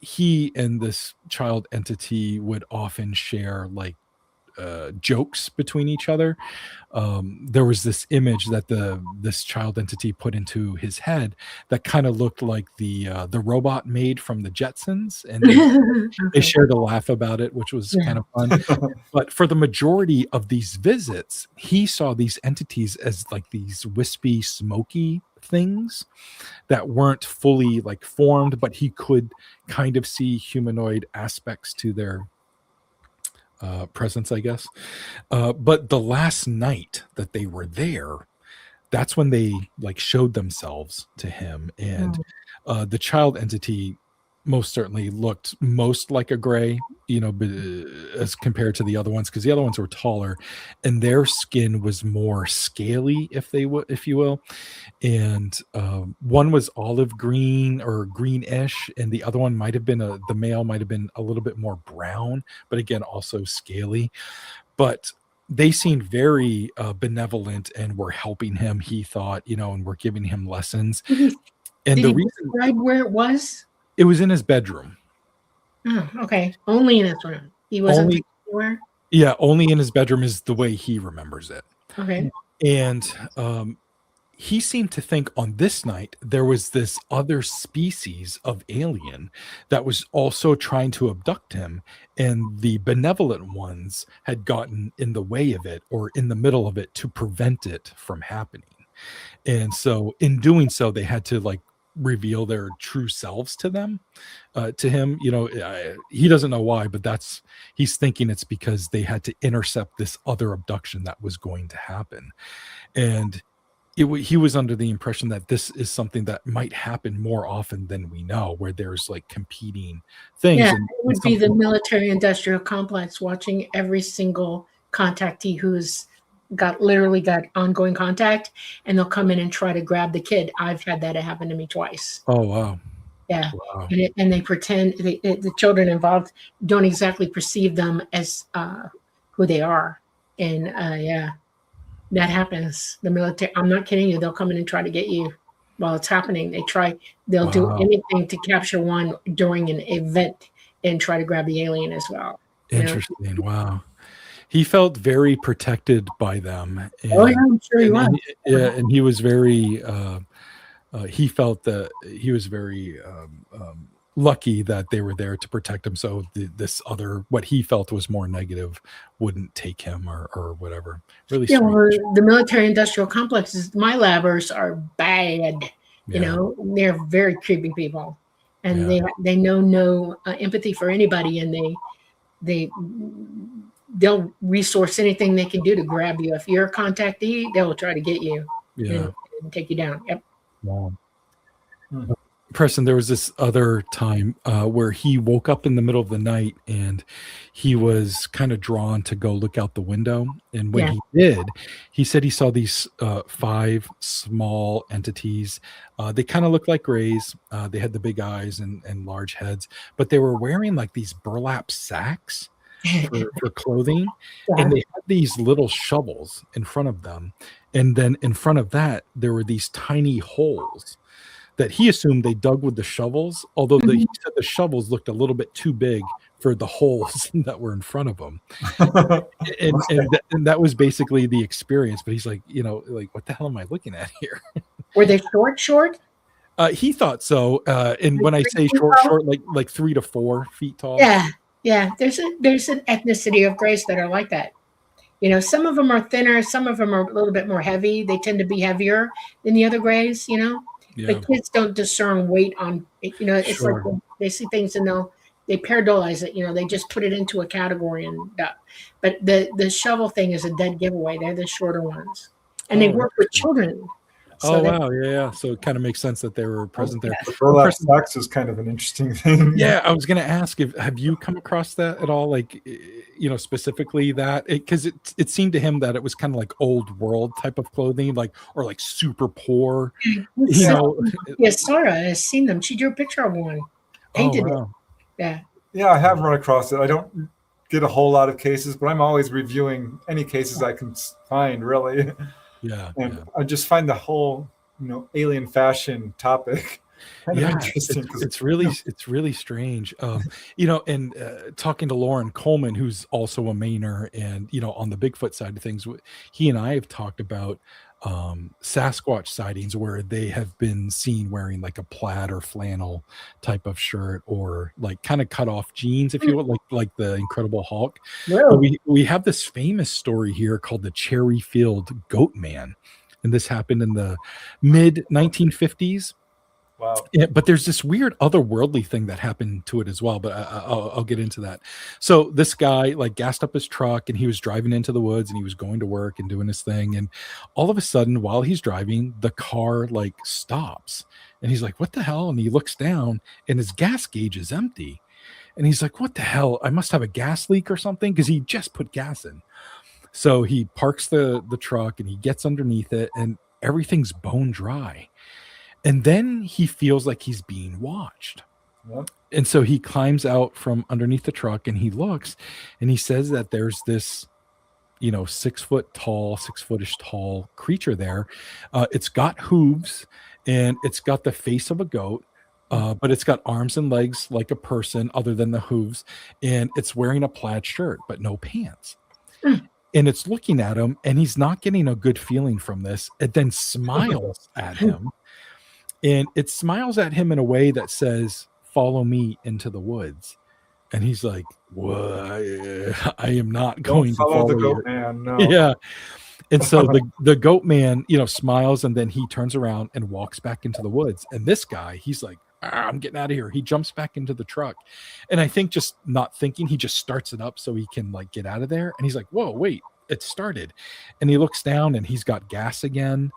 he and this child entity would often share like jokes between each other. There was this image that this child entity put into his head that kind of looked like the robot maid from the Jetsons, and they shared a laugh about it, which was kind of fun. But for the majority of these visits, he saw these entities as like these wispy, smoky things that weren't fully like formed, but he could kind of see humanoid aspects to their presence, I guess. But the last night that they were there, that's when they like showed themselves to him, and the child entity most certainly looked most like a gray, as compared to the other ones, because the other ones were taller and their skin was more scaly, if you will. And one was olive green or greenish, and the other one might have been the male might have been a little bit more brown, but again also scaly. But they seemed very benevolent and were helping him, he thought, and were giving him lessons. And Did the he reason describe where it was? it was in his bedroom. Oh, okay. Only in his room. He wasn't anywhere? Yeah, only in his bedroom is the way he remembers it. Okay. And he seemed to think on this night there was this other species of alien that was also trying to abduct him, and the benevolent ones had gotten in the way of it or in the middle of it to prevent it from happening. And so in doing so, they had to like reveal their true selves to him. He doesn't know why, but he's thinking it's because they had to intercept this other abduction that was going to happen. And he was under the impression that this is something that might happen more often than we know, where there's like competing things. Yeah, it would be the military industrial complex watching every single contactee who's literally got ongoing contact, and they'll come in and try to grab the kid. I've had that happen to me twice. Oh, wow. Yeah. Wow. And they pretend the children involved don't exactly perceive them as who they are. And yeah, that happens. The military, I'm not kidding you, they'll come in and try to get you while it's happening. They'll do anything to capture one during an event and try to grab the alien as well. Interesting. Wow. He felt very protected by them. And, yeah, I'm sure he was. And he was very, he felt that he was very lucky that they were there to protect him. So this other, what he felt was more negative, wouldn't take him or whatever. Really strange. Well, the military industrial complexes, my labbers are bad. They're very creepy people. And they know no empathy for anybody, and they'll resource anything they can do to grab you. If you're a contactee, they'll try to get you and take you down. Yep. Wow. Preston, there was this other time where he woke up in the middle of the night and he was kind of drawn to go look out the window. And when he did, he said he saw these 5 small entities. They kind of looked like grays. They had the big eyes and large heads, but they were wearing like these burlap sacks for clothing, and they had these little shovels in front of them, and then in front of that there were these tiny holes that he assumed they dug with the shovels, although he said the shovels looked a little bit too big for the holes that were in front of them. and that was basically the experience. But he's like, what the hell am I looking at here? Were they short? He thought so. And when I say short, like 3 to 4 feet tall. Yeah, there's an ethnicity of grays that are like that. Some of them are thinner, some of them are a little bit more heavy. They tend to be heavier than the other grays, But kids don't discern weight on, it's like they see things and they paradolize it, they just put it into a category and but the shovel thing is a dead giveaway. They're the shorter ones. And they work with children. So wow. Yeah. So it kind of makes sense that they were present there. The burlap sacks is kind of an interesting thing. Yeah. I was going to ask have you come across that at all? Like, specifically that, because it seemed to him that it was kind of like old world type of clothing, or like super poor, Yeah. Sarah has seen them. She drew a picture of one. Painted it. Yeah. Yeah. I have run across it. I don't get a whole lot of cases, but I'm always reviewing any cases I can find, really. Yeah. And I just find the whole, alien fashion topic kind of interesting. It's really strange. And talking to Lauren Coleman, who's also a Mainer, and, on the Bigfoot side of things, he and I have talked about Sasquatch sightings where they have been seen wearing like a plaid or flannel type of shirt, or like kind of cut off jeans, if you will, like the Incredible Hulk. We have this famous story here called the Cherryfield Goat Man, and this happened in the mid 1950s. Wow. Yeah, but there's this weird otherworldly thing that happened to it as well. But I'll get into that. So this guy like gassed up his truck and he was driving into the woods and he was going to work and doing his thing. And all of a sudden, while he's driving, the car like stops and he's like, "What the hell?" And he looks down and his gas gauge is empty. And he's like, "What the hell? I must have a gas leak or something," because he just put gas in. So he parks the truck and he gets underneath it and everything's bone dry. And then he feels like he's being watched. Yep. And so he climbs out from underneath the truck and he looks and he says that there's this, 6-foot-ish tall creature there. It's got hooves and it's got the face of a goat, but it's got arms and legs like a person other than the hooves. And it's wearing a plaid shirt, but no pants. And it's looking at him and he's not getting a good feeling from this. It then smiles at him. And it smiles at him in a way that says, "Follow me into the woods." And he's like, "What? I am not going to follow the you." goat man. No. Yeah. And so the goat man, smiles and then he turns around and walks back into the woods. And this guy, he's like, "I'm getting out of here." He jumps back into the truck. And I think just not thinking, he just starts it up so he can like get out of there. And he's like, "Whoa, wait, it started." And he looks down and he's got gas again.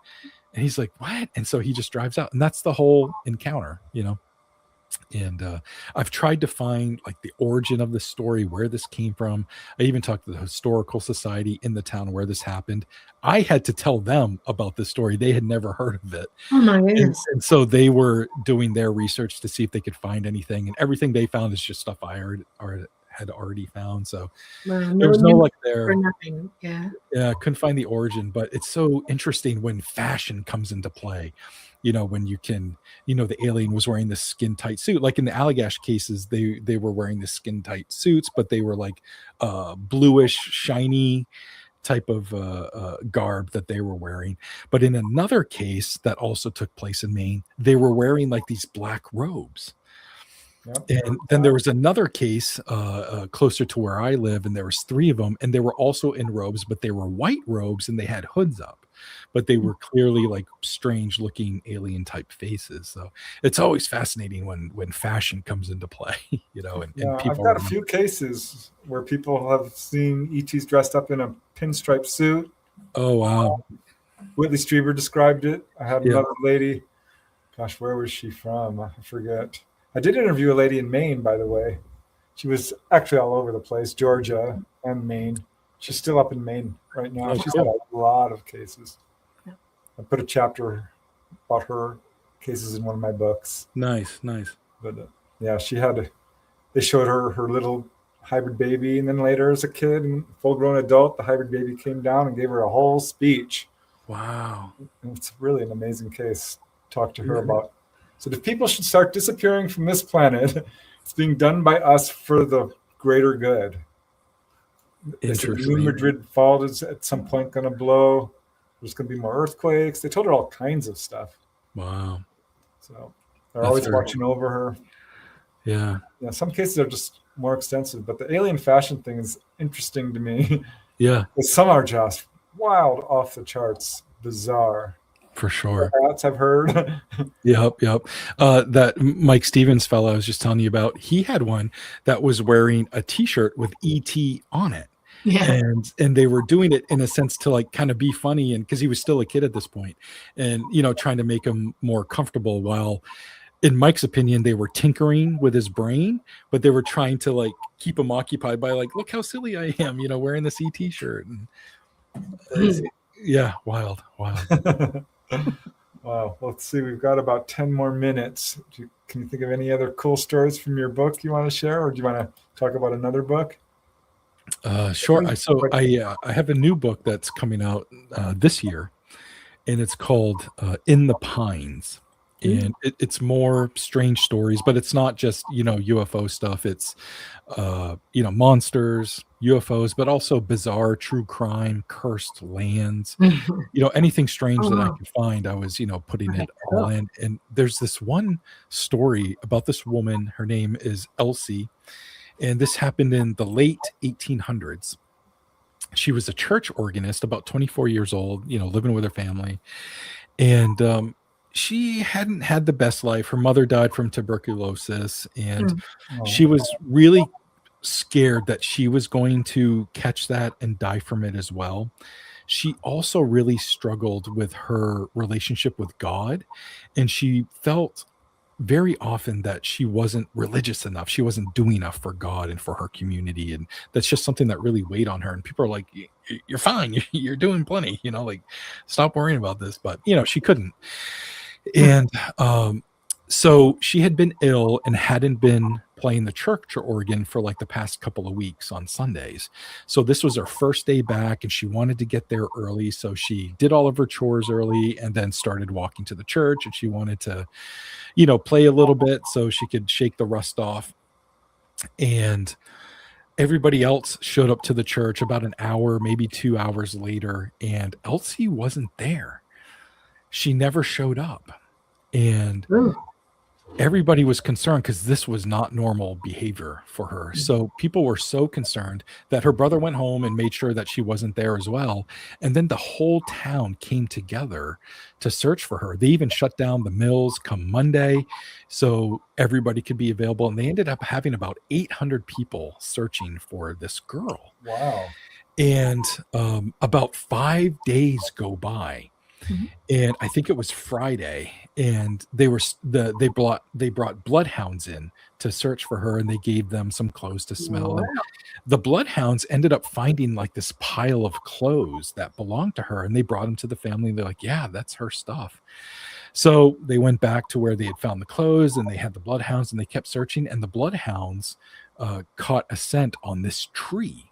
And he's like, "What?" And so he just drives out. And that's the whole encounter, And I've tried to find like the origin of the story, where this came from. I even talked to the historical society in the town where this happened. I had to tell them about this story. They had never heard of it. Oh my goodness. And so they were doing their research to see if they could find anything. And everything they found is just stuff I had already found. So there was no like there. For nothing. Yeah. Yeah, I couldn't find the origin, but it's so interesting when fashion comes into play. When you can, the alien was wearing this skin tight suit. Like in the Allagash cases, they were wearing the skin tight suits, but they were like bluish, shiny type of garb that they were wearing. But in another case that also took place in Maine, they were wearing like these black robes. Yep. And then there was another case closer to where I live, and there was 3 of them, and they were also in robes, but they were white robes and they had hoods up, but they were clearly like strange looking alien type faces. So it's always fascinating when fashion comes into play, and people. I've got a few cases where people have seen ETs dressed up in a pinstripe suit. Oh, wow. Whitley Strieber described it. I had another lady. Gosh, where was she from? I forget. I did interview a lady in Maine, by the way. She was actually all over the place, Georgia and Maine. She's still up in Maine right now. Oh, She's cool. got a lot of cases. I put a chapter about her cases in one of my books. Nice. But they showed her little hybrid baby, and then later as a kid and full-grown adult, the hybrid baby came down and gave her a whole speech. Wow. And it's really an amazing case. Talk to her about. So if people should start disappearing from this planet, it's being done by us for the greater good. The New Madrid fault is at some point going to blow. There's going to be more earthquakes. They told her all kinds of stuff. Wow. So they're always watching over her. Yeah. Yeah. Some cases are just more extensive, but the alien fashion thing is interesting to me. Yeah. Some are just wild, off the charts, bizarre. For sure. Hats I've heard. Yep. That Mike Stevens fellow I was just telling you about, he had one that was wearing a T-shirt with ET on it. Yeah. And they were doing it in a sense to like kind of be funny, and because he was still a kid at this point, and trying to make him more comfortable, while in Mike's opinion they were tinkering with his brain, but they were trying to like keep him occupied by like, look how silly I am, wearing this ET shirt. And yeah, wild. Wow. Let's see. We've got about 10 more minutes. Can you think of any other cool stories from your book you want to share, or do you want to talk about another book? Sure. I have a new book that's coming out this year, and it's called In the Pines. And it's more strange stories, but it's not just, UFO stuff. It's, monsters, UFOs, but also bizarre true crime, cursed lands, anything strange that I could find. I was, putting it all in. And there's this one story about this woman. Her name is Elsie. And this happened in the late 1800s. She was a church organist, about 24 years old, living with her family. And, she hadn't had the best life. Her mother died from tuberculosis, and Oh, she was really scared that she was going to catch that and die from it as well. She also really struggled with her relationship with God, and she felt very often that she wasn't religious enough. She wasn't doing enough for God and for her community. And that's just something that really weighed on her. And people are like, you're fine. You're doing plenty, like stop worrying about this. But, she couldn't. And so she had been ill and hadn't been playing the church organ for like the past couple of weeks on Sundays. So this was her first day back, and she wanted to get there early. So she did all of her chores early and then started walking to the church, and she wanted to, play a little bit so she could shake the rust off. And everybody else showed up to the church about an hour, maybe 2 hours later, and Elsie wasn't there. She never showed up. And everybody was concerned because this was not normal behavior for her. So people were so concerned that her brother went home and made sure that she wasn't there as well. And then the whole town came together to search for her. They even shut down the mills come Monday so everybody could be available. And they ended up having about 800 people searching for this girl. wow. And about 5 days go by. And I think it was Friday, and they brought bloodhounds in to search for her, and they gave them some clothes to smell. And the bloodhounds ended up finding like this pile of clothes that belonged to her, and they brought them to the family. And they're like, yeah, that's her stuff. So they went back to where they had found the clothes, and they had the bloodhounds, and they kept searching, and the bloodhounds caught a scent on this tree.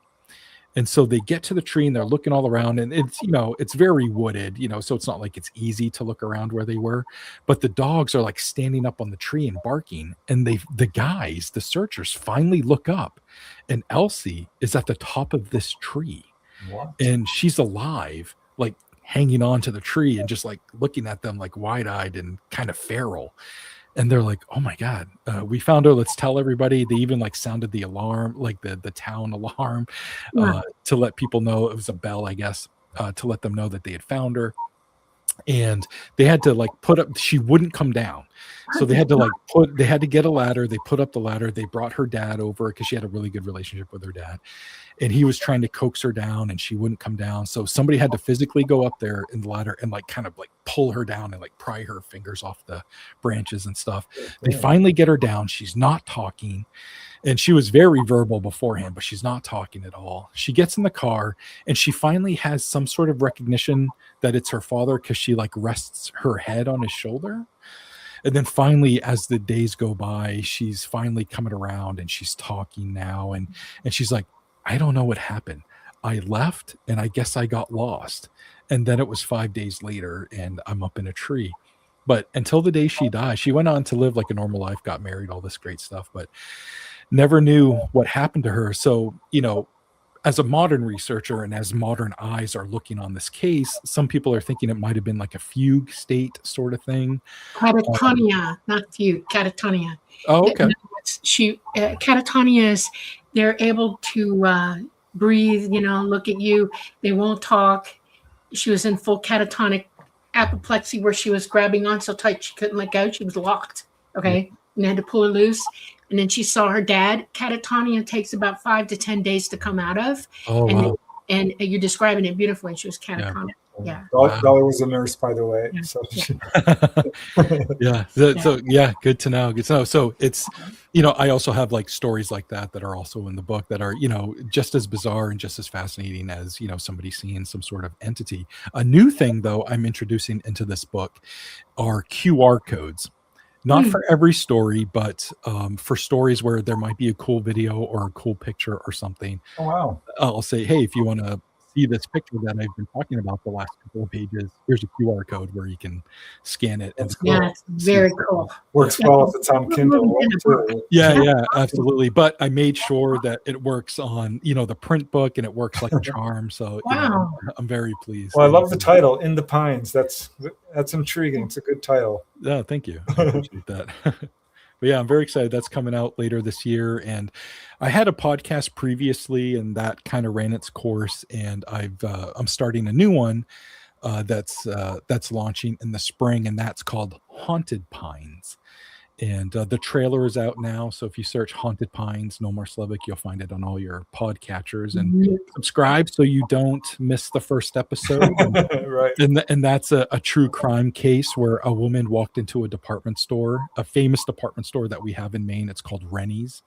And so they get to the tree, and they're looking all around, and it's, it's very wooded, so it's not like it's easy to look around where they were, but the dogs are like standing up on the tree and barking. And the searchers finally look up, and Elsie is at the top of this tree. What? And she's alive, like hanging on to the tree and just like looking at them like wide-eyed and kind of feral. And they're like, oh my God, we found her. Let's tell everybody. They even like sounded the alarm, like the town alarm, to let people know. It was a bell, I guess, to let them know that they had found her. And they had to like put up, she wouldn't come down. So they had to get a ladder. They put up the ladder. They brought her dad over because she had a really good relationship with her dad. And he was trying to coax her down, and she wouldn't come down. So somebody had to physically go up there in the ladder and like kind of like pull her down and like pry her fingers off the branches and stuff. They finally get her down. She's not talking. And she was very verbal beforehand, but she's not talking at all. She gets in the car, and she finally has some sort of recognition that it's her father because she like rests her head on his shoulder. And then finally, as the days go by, she's finally coming around, and she's talking now. And she's like, I don't know what happened. I left, and I guess I got lost. And then it was 5 days later, and I'm up in a tree. But until the day she died, she went on to live like a normal life, got married, all this great stuff, but never knew what happened to her. So, as a modern researcher and as modern eyes are looking on this case, some people are thinking it might have been like a fugue state sort of thing. Catatonia, not fugue, catatonia. Oh, okay. Catatonia is they're able to breathe, look at you. They won't talk. She was in full catatonic apoplexy where she was grabbing on so tight she couldn't let go. She was locked. Okay. And they had to pull her loose. And then she saw her dad. Catatonia takes about 5 to 10 days to come out of. Oh, wow. And you're describing it beautifully. She was catatonic. Yeah. Dolly was a nurse, by the way. Yeah. So Yeah. So yeah, good to know. Good to know. So it's, I also have like stories like that are also in the book that are, just as bizarre and just as fascinating as, somebody seeing some sort of entity. A new thing though, I'm introducing into this book are QR codes. Not for every story, but for stories where there might be a cool video or a cool picture or something. oh wow. I'll say, hey, if you want to see this picture that I've been talking about the last couple of pages, here's a QR code where you can scan it. That's Yeah, it's very cool. Works well if it's on Kindle. Too. Yeah, absolutely. But I made sure that it works on, the print book, and it works like a charm. So Wow. I'm very pleased. Well, I love the title, In the Pines. That's intriguing. It's a good title. Yeah, thank you. I appreciate that. But yeah, I'm very excited. That's coming out later this year. And I had a podcast previously, and that kind of ran its course. And I'm starting a new one that's launching in the spring, and that's called Haunted Pines. And the trailer is out now. So if you search Haunted Pines, Nomar Slevik, you'll find it on all your podcatchers. And subscribe so you don't miss the first episode. Right. And that's a true crime case where a woman walked into a department store, a famous department store that we have in Maine. It's called Rennie's.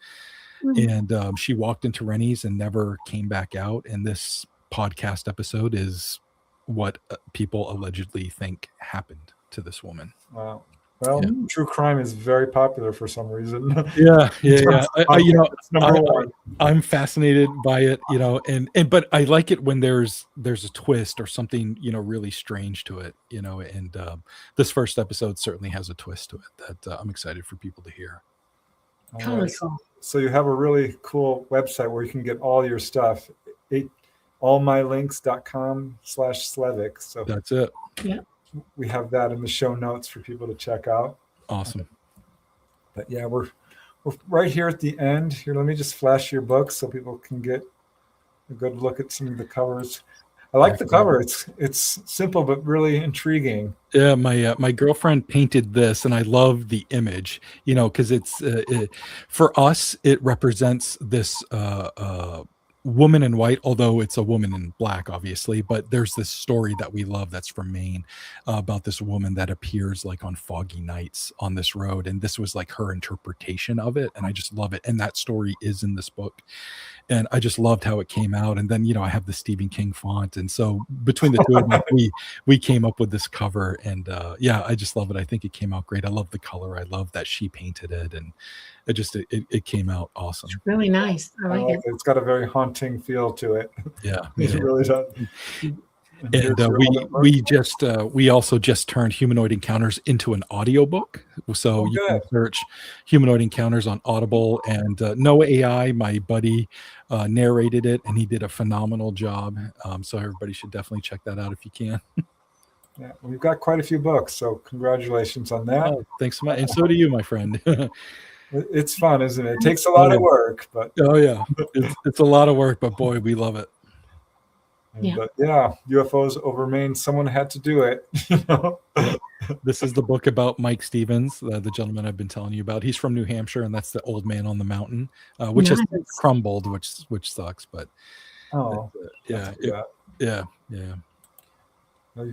And she walked into Rennie's and never came back out. And this podcast episode is what people allegedly think happened to this woman. Wow. Well, true crime is very popular for some reason. Yeah. One. I'm fascinated by it, and but I like it when there's a twist or something, really strange to it, and this first episode certainly has a twist to it that I'm excited for people to hear. Totally cool. So you have a really cool website where you can get all your stuff, allmylinks.com/Slevik. So that's it. Yeah. We have that in the show notes for people to check out. Awesome. But yeah, we're right here at the end. Here, let me just flash your book so people can get a good look at some of the covers. I like the cover. It's simple but really intriguing. Yeah, my girlfriend painted this, and I love the image. Because it's for us, it represents this woman in white, although it's a woman in black, obviously. But there's this story that we love that's from Maine about this woman that appears like on foggy nights on this road, and this was like her interpretation of it, and I just love it. And that story is in this book, and I just loved how it came out. And then I have the Stephen King font, and so between the two of us, we came up with this cover, and I just love it. I think it came out great. I love the color. I love that she painted it, and it came out awesome. It's really nice. I like it. It's got a very haunting feel to it. Yeah, it really does. And we also just turned Humanoid Encounters into an audiobook. So you can search Humanoid Encounters on Audible, and Noah AI, my buddy, narrated it, and he did a phenomenal job. So everybody should definitely check that out if you can. Yeah, we've got quite a few books, so congratulations on that. Oh, thanks so much, and so do you, my friend. It's fun, isn't it? It takes a lot of work, but it's a lot of work, but boy, we love it. But UFOs over Maine, someone had to do it. This is the book about Mike Stevens, the gentleman I've been telling you about. He's from New Hampshire, and that's the old man on the mountain, which has crumbled, which sucks. But well, you've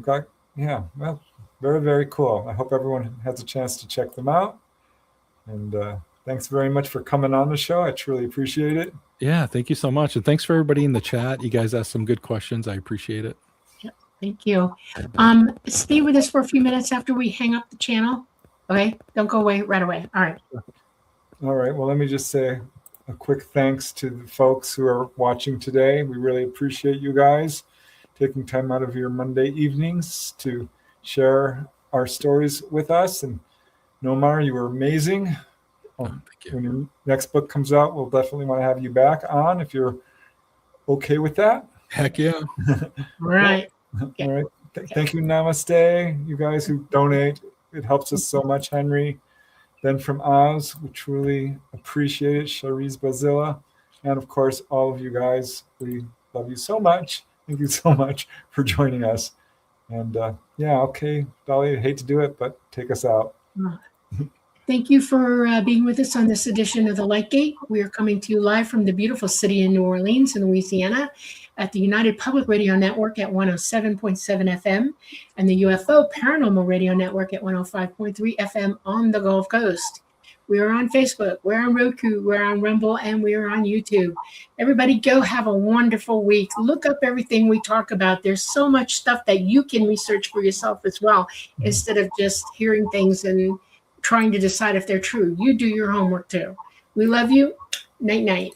got well, very, very cool. I hope everyone has a chance to check them out. And thanks very much for coming on the show. I truly appreciate it. Yeah, thank you so much. And thanks for everybody in the chat. You guys asked some good questions. I appreciate it. Yeah, thank you. Stay with us for a few minutes after we hang up the channel. Okay, don't go away right away. All right. All right. Well, let me just say a quick thanks to the folks who are watching today. We really appreciate you guys taking time out of your Monday evenings to share our stories with us. And Nomar, you were amazing. Thank you. When your next book comes out, we'll definitely want to have you back on if you're okay with that. Heck yeah. Right. All right. Thank you. Namaste. You guys who donate. It helps us so much, Henry. Ben from Oz, we truly appreciate it. Charisse Bazilla. And of course, all of you guys, we love you so much. Thank you so much for joining us. And okay, Dolly, I hate to do it, but take us out. Thank you for being with us on this edition of The Lightgate. We are coming to you live from the beautiful city of New Orleans in Louisiana at the United Public Radio Network at 107.7 FM and the UFO Paranormal Radio Network at 105.3 FM on the Gulf Coast. We are on Facebook, we're on Roku, we're on Rumble, and we are on YouTube. Everybody go have a wonderful week. Look up everything we talk about. There's so much stuff that you can research for yourself as well, instead of just hearing things and trying to decide if they're true. You do your homework too. We love you. Night, night.